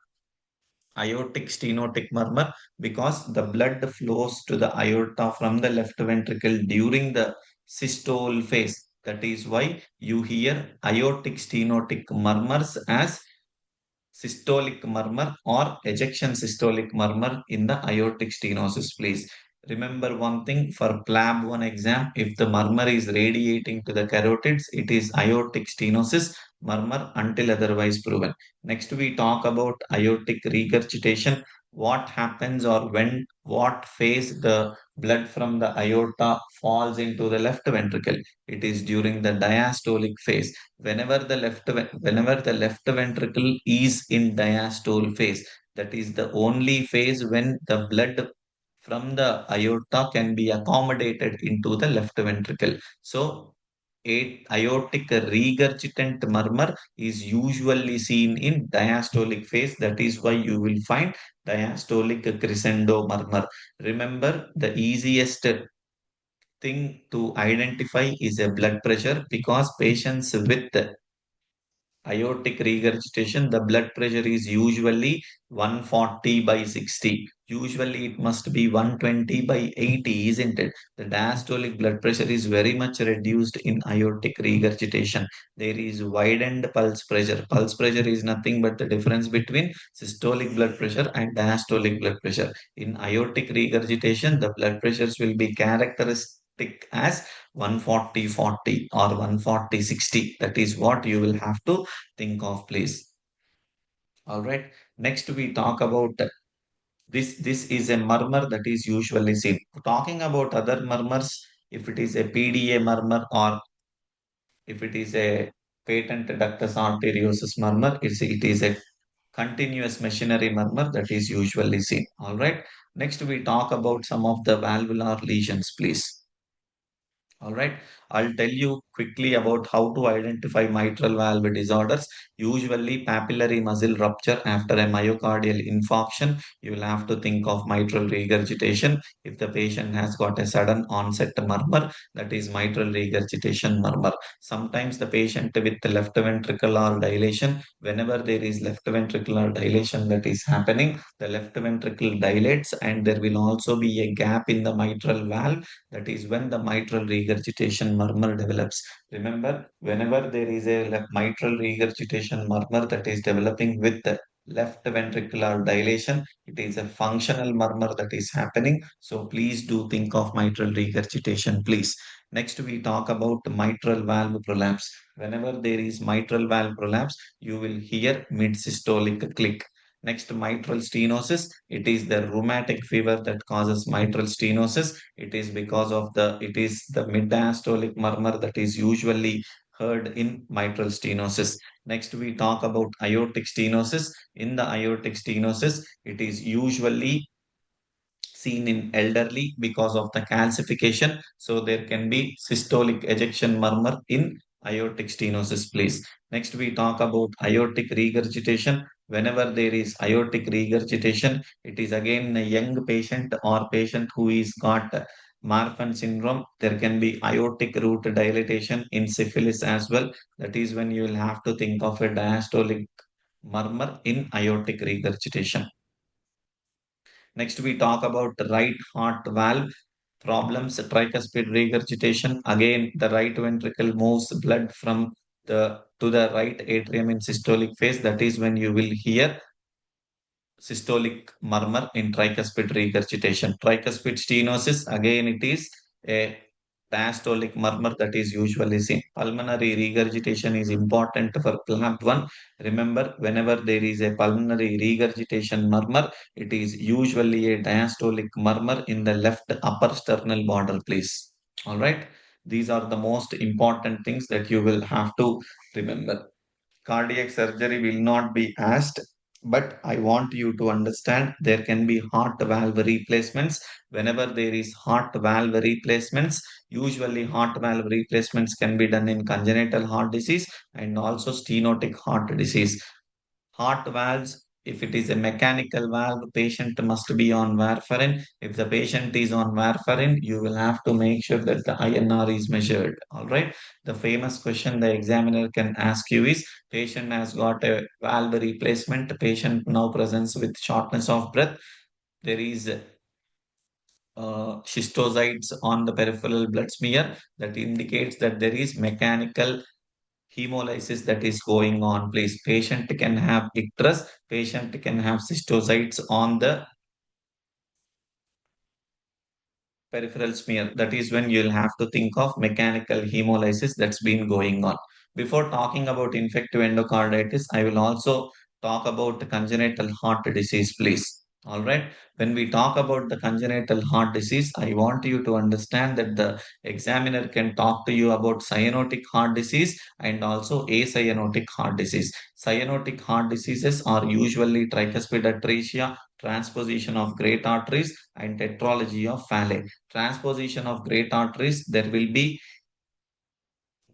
aortic stenotic murmur? Because the blood flows to the aorta from the left ventricle during the systole phase. That is why you hear aortic stenotic murmurs as systolic murmur or ejection systolic murmur in the aortic stenosis, please. Remember one thing for PLAB1 exam, if the murmur is radiating to the carotids, it is aortic stenosis murmur until otherwise proven. Next, we talk about aortic regurgitation. What happens or when, what phase the blood from the aorta falls into the left ventricle? It is during the diastolic phase. Whenever the left ventricle is in diastole phase, that is the only phase when the blood from the aorta can be accommodated into the left ventricle. So, aortic regurgitant murmur is usually seen in diastolic phase. That is why you will find diastolic crescendo murmur. Remember, the easiest thing to identify is a blood pressure because patients with aortic regurgitation, the blood pressure is usually 140 by 60. Usually it must be 120 by 80, isn't it? The diastolic blood pressure is very much reduced in aortic regurgitation. There is widened pulse pressure. Pulse pressure is nothing but the difference between systolic blood pressure and diastolic blood pressure. In aortic regurgitation, the blood pressures will be characteristic as 140/40 or 140/60. That is what you will have to think of, please. All right. Next, we talk about this. This is a murmur that is usually seen. Talking about other murmurs, if it is a PDA murmur or if it is a patent ductus arteriosus murmur, it is a continuous machinery murmur that is usually seen. All right. Next, we talk about some of the valvular lesions, please. All right. I'll tell you quickly about how to identify mitral valve disorders. Usually, papillary muscle rupture after a myocardial infarction. You will have to think of mitral regurgitation. If the patient has got a sudden onset murmur, that is mitral regurgitation murmur. Sometimes the patient with the left ventricular dilation, whenever there is left ventricular dilation that is happening, the left ventricle dilates and there will also be a gap in the mitral valve. That is when the mitral regurgitation murmur develops. Remember, whenever there is a mitral regurgitation murmur that is developing with the left ventricular dilation, it is a functional murmur that is happening. So please do think of mitral regurgitation, please. Next, we talk about mitral valve prolapse. Whenever there is mitral valve prolapse, you will hear mid-systolic click. Next, mitral stenosis. It is the rheumatic fever that causes mitral stenosis. It is the mid-diastolic murmur that is usually heard in mitral stenosis. Next, we talk about aortic stenosis. In the aortic stenosis, it is usually seen in elderly because of the calcification. So there can be systolic ejection murmur in aortic stenosis, please. Next, we talk about aortic regurgitation. Whenever there is aortic regurgitation, it is again a young patient or patient who is got Marfan syndrome. There can be aortic root dilatation in syphilis as well. That is when you will have to think of a diastolic murmur in aortic regurgitation. Next, we talk about the right heart valve problems, tricuspid regurgitation. Again, the right ventricle moves blood from the to the right atrium in systolic phase. That is when you will hear systolic murmur in tricuspid regurgitation. Tricuspid stenosis, again, it is a diastolic murmur that is usually seen. Pulmonary regurgitation is important for PLAB1. Remember, whenever there is a pulmonary regurgitation murmur, it is usually a diastolic murmur in the left upper sternal border, please. All right. These are the most important things that you will have to remember. Cardiac surgery will not be asked, but I want you to understand there can be heart valve replacements. Whenever there is heart valve replacements, usually heart valve replacements can be done in congenital heart disease and also stenotic heart disease. Heart valves, if it is a mechanical valve, patient must be on warfarin. If the patient is on warfarin, you will have to make sure that the INR is measured. All right. The famous question the examiner can ask you is patient has got a valve replacement, patient now presents with shortness of breath. There is schistocytes on the peripheral blood smear that indicates that there is mechanical hemolysis that is going on, please. Patient can have icterus, patient can have cystocytes on the peripheral smear. That is when you'll have to think of mechanical hemolysis that's been going on. Before talking about infective endocarditis, I will also talk about congenital heart disease, please. All right. When we talk about the congenital heart disease, I want you to understand that the examiner can talk to you about cyanotic heart disease and also acyanotic heart disease. Cyanotic heart diseases are usually tricuspid atresia, transposition of great arteries, and tetralogy of Fallot. Transposition of great arteries, there will be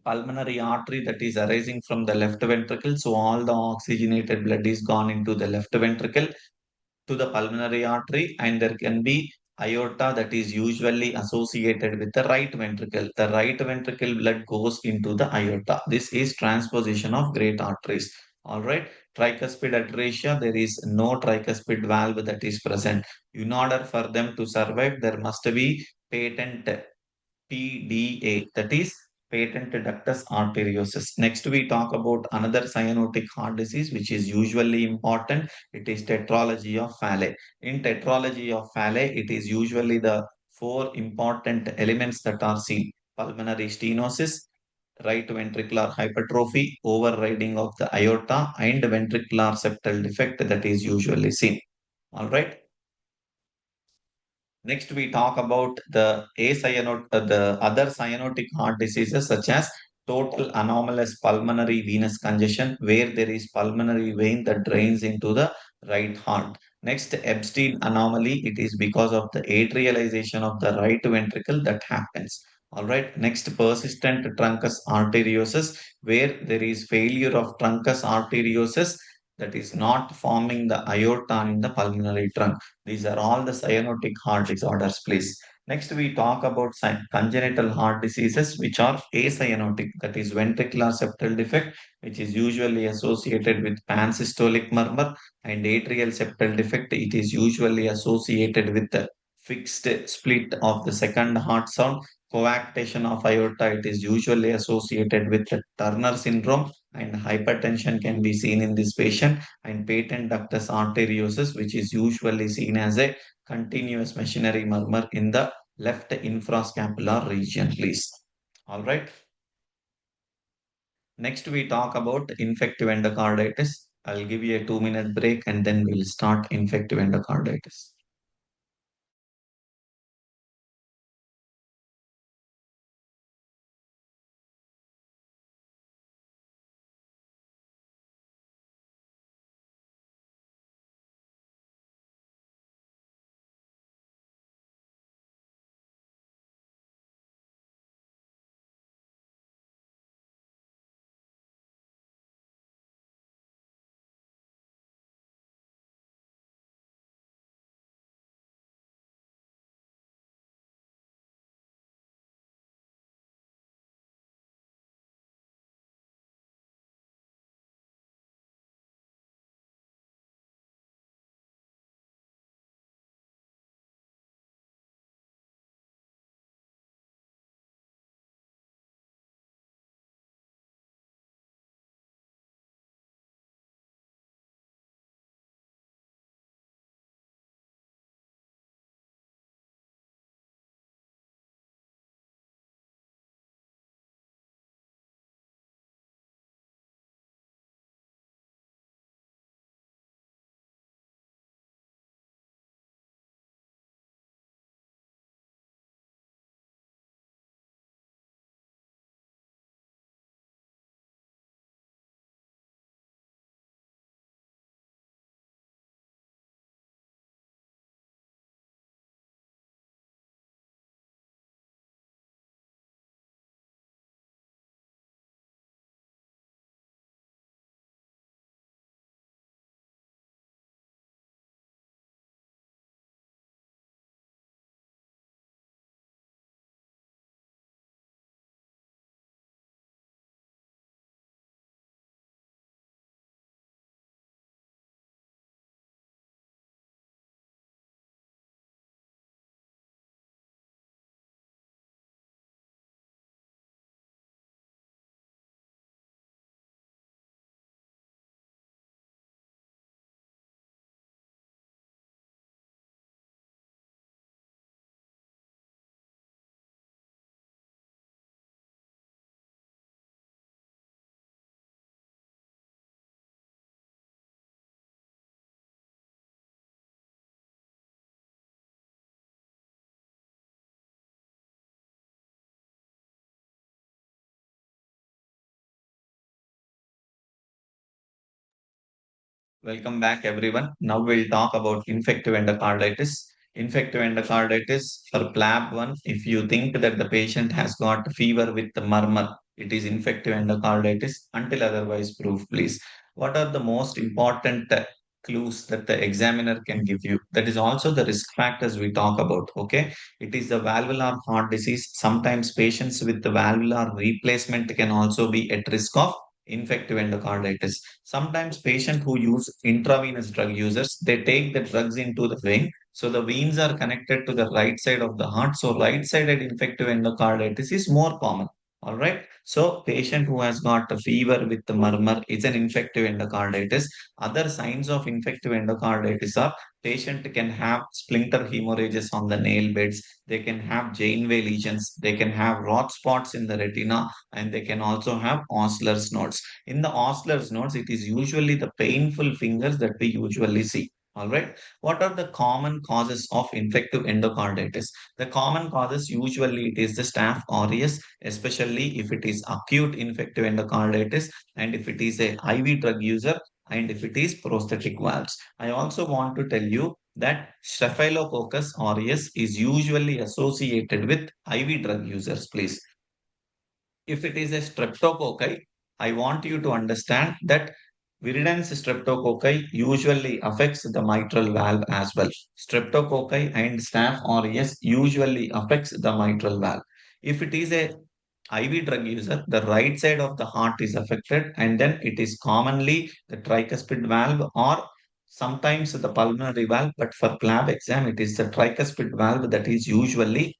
pulmonary artery that is arising from the left ventricle. So all the oxygenated blood is gone into the left ventricle to the pulmonary artery, and there can be aorta that is usually associated with the right ventricle. The right ventricle blood goes into the aorta. This is transposition of great arteries. All right. Tricuspid atresia, there is no tricuspid valve that is present. In order for them to survive, there must be patent PDA, that is patent ductus arteriosus. Next, we talk about another cyanotic heart disease, which is usually important. It is tetralogy of Fallot. In tetralogy of Fallot, it is usually the four important elements that are seen: pulmonary stenosis, right ventricular hypertrophy, overriding of the aorta, and ventricular septal defect that is usually seen. All right. Next, we talk about the other cyanotic heart diseases such as total anomalous pulmonary venous congestion, where there is pulmonary vein that drains into the right heart. Next, Epstein anomaly. It is because of the atrialization of the right ventricle that happens. All right. Next, persistent truncus arteriosus, where there is failure of truncus arteriosus that is not forming the aorta in the pulmonary trunk. These are all the cyanotic heart disorders, please. Next, we talk about congenital heart diseases, which are acyanotic, that is ventricular septal defect, which is usually associated with pansystolic murmur, and atrial septal defect. It is usually associated with the fixed split of the second heart sound. Coactation of aorta, it is usually associated with the Turner syndrome, and hypertension can be seen in this patient, and patent ductus arteriosus, which is usually seen as a continuous machinery murmur in the left infrascapular region, please. All right. Next, we talk about infective endocarditis. I'll give you a 2 minute break and then we'll start infective endocarditis. Welcome back, everyone. Now we'll talk about infective endocarditis. Infective endocarditis for PLAB1. If you think that the patient has got fever with the murmur, it is infective endocarditis until otherwise proved, please. What are the most important clues that the examiner can give you? That is also the risk factors we talk about. Okay. It is the valvular heart disease. Sometimes patients with the valvular replacement can also be at risk of infective endocarditis. Sometimes patients who use intravenous drug users, they take the drugs into the vein. So the veins are connected to the right side of the heart. So right-sided infective endocarditis is more common. All right. So patient who has got a fever with the murmur is an infective endocarditis. Other signs of infective endocarditis are patient can have splinter hemorrhages on the nail beds. They can have Janeway lesions. They can have rot spots in the retina, and they can also have Osler's nodes. In the Osler's nodes, it is usually the painful fingers that we usually see. All right. What are the common causes of infective endocarditis? The common causes usually it is the staph aureus, especially if it is acute infective endocarditis and if it is a IV drug user and if it is prosthetic valves. I also want to tell you that Staphylococcus aureus is usually associated with IV drug users, please. If it is a streptococci, I want you to understand that viridans streptococci usually affects the mitral valve as well. Streptococci and staph aureus usually affects the mitral valve. If it is a IV drug user, the right side of the heart is affected, and then it is commonly the tricuspid valve or sometimes the pulmonary valve. But for PLAB exam, it is the tricuspid valve that is usually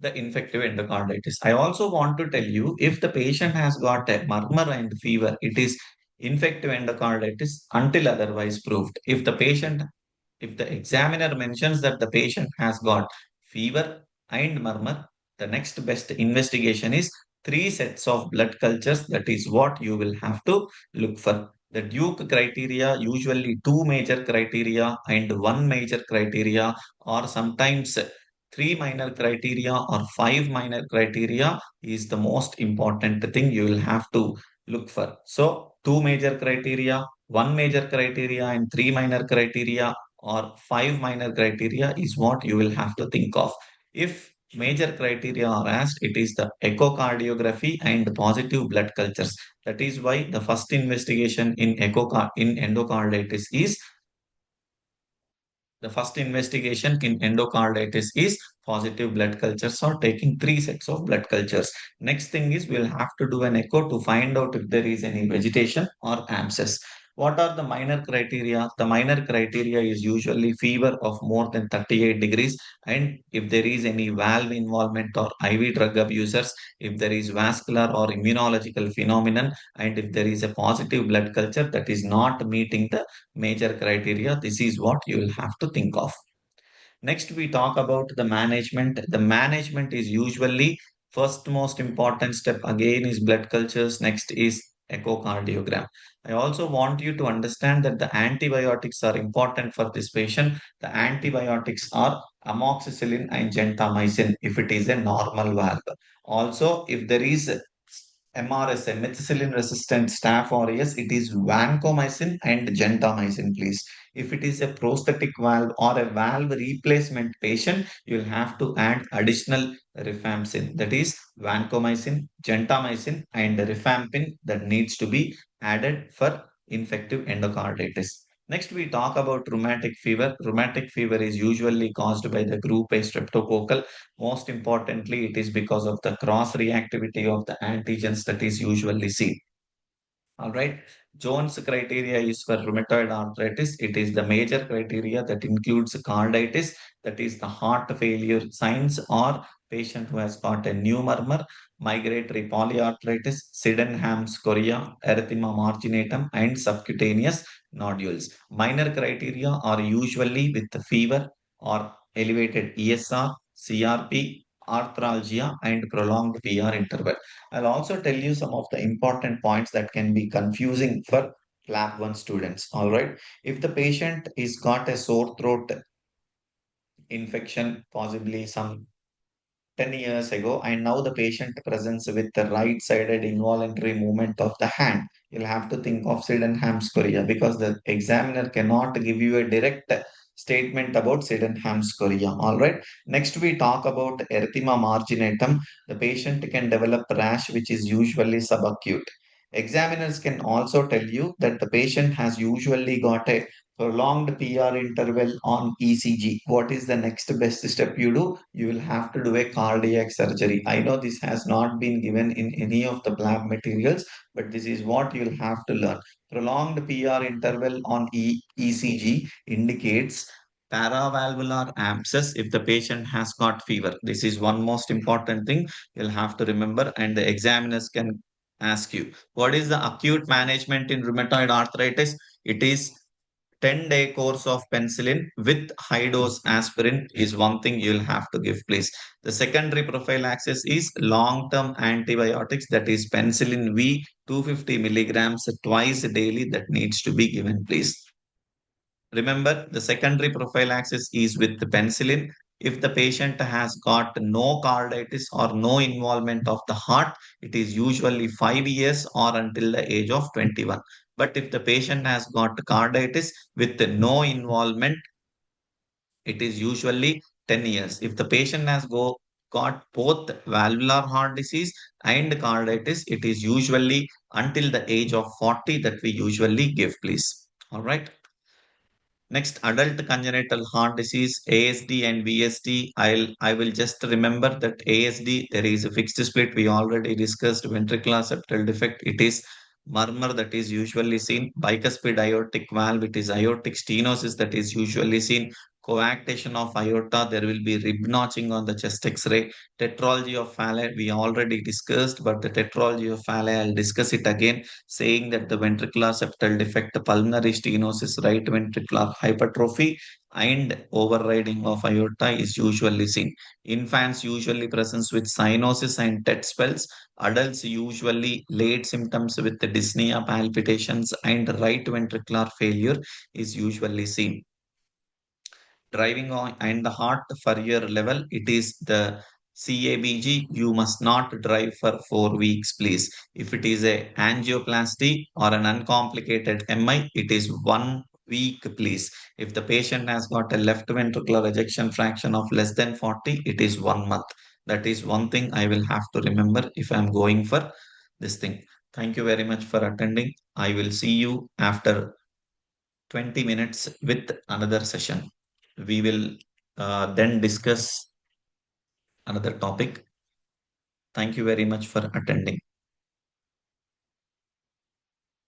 the infective endocarditis. I also want to tell you if the patient has got a murmur and fever, it is infective endocarditis until otherwise proved. If the examiner mentions that the patient has got fever and murmur, the next best investigation is three sets of blood cultures. That is what you will have to look for. The Duke criteria, usually two major criteria and one major criteria, or sometimes three minor criteria or five minor criteria is the most important thing you will have to look for. So, two major criteria, one major criteria, and three minor criteria or five minor criteria is what you will have to think of. If major criteria are asked, it is the echocardiography and positive blood cultures. That is why the first investigation in in endocarditis is the first investigation in endocarditis is positive blood cultures or taking three sets of blood cultures. Next thing is we'll have to do an echo to find out if there is any vegetation or abscess. What are the minor criteria? The minor criteria is usually fever of more than 38 degrees, and if there is any valve involvement or IV drug abusers, if there is vascular or immunological phenomenon, and if there is a positive blood culture that is not meeting the major criteria, this is what you will have to think of. Next, we talk about the management. The management is usually first most important step again is blood cultures. Next is echocardiogram. I also want you to understand that the antibiotics are important for this patient. The antibiotics are amoxicillin and gentamicin if it is a normal valve. Also, if there is MRSA, methicillin resistant staph aureus, it is vancomycin and gentamicin, please. If it is a prosthetic valve or a valve replacement patient, you will have to add additional rifampicin. That is vancomycin, gentamicin, and rifampin that needs to be added for infective endocarditis. Next, we talk about rheumatic fever. Rheumatic fever is usually caused by the group A streptococcal. Most importantly, it is because of the cross reactivity of the antigens that is usually seen. All right. Jones criteria is for rheumatoid arthritis. It is the major criteria that includes carditis, that is the heart failure signs, or patient who has got a new murmur, migratory polyarthritis, Sydenham's chorea, erythema marginatum, and subcutaneous nodules. Minor criteria are usually with the fever or elevated ESR, CRP, arthralgia, and prolonged PR interval. I'll also tell you some of the important points that can be confusing for PLAB1 students. All right. If the patient is got a sore throat infection, possibly some 10 years ago, and now the patient presents with the right sided involuntary movement of the hand. You'll have to think of Sydenham's chorea because the examiner cannot give you a direct statement about Sydenham's chorea. All right. Next, we talk about erythema marginatum. The patient can develop rash, which is usually subacute. Examiners can also tell you that the patient has usually got a prolonged PR interval on ECG. What is the next best step you do? You will have to do a cardiac surgery. I know this has not been given in any of the PLAB materials, but this is what you'll have to learn. Prolonged PR interval on ECG indicates paravalvular abscess if the patient has got fever. This is one most important thing you'll have to remember, and the examiners can ask you, what is the acute management in rheumatoid arthritis? It is 10-day course of penicillin with high dose aspirin is one thing you'll have to give, please. The secondary prophylaxis is long term antibiotics, that is penicillin V 250 milligrams twice daily, that needs to be given, please. Remember, the secondary prophylaxis is with the penicillin. If the patient has got no carditis or no involvement of the heart, it is usually 5 years or until the age of 21. But if the patient has got carditis with no involvement, it is usually 10 years. If the patient has got both valvular heart disease and carditis, it is usually until the age of 40 that we usually give, please. All right. Next, adult congenital heart disease, ASD and VSD. I will just remember that ASD, there is a fixed split. We already discussed ventricular septal defect. It is murmur that is usually seen. Bicuspid aortic valve, it is aortic stenosis that is usually seen. Coarctation of aorta, there will be rib notching on the chest X-ray. Tetralogy of Fallot, we already discussed, but the tetralogy of Fallot, I'll discuss it again, saying that the ventricular septal defect, pulmonary stenosis, right ventricular hypertrophy, and overriding of aorta is usually seen. Infants usually present with cyanosis and TET spells. Adults usually late symptoms with dyspnea, palpitations, and right ventricular failure is usually seen. Driving on and the heart failure level, it is the CABG. You must not drive for 4 weeks, please. If it is a angioplasty or an uncomplicated MI, it is 1 week, please. If the patient has got a left ventricular ejection fraction of less than 40, it is 1 month. That is one thing I will have to remember if I'm going for this thing. Thank you very much for attending. I will see you after 20 minutes with another session. We will then discuss another topic. Thank you very much for attending.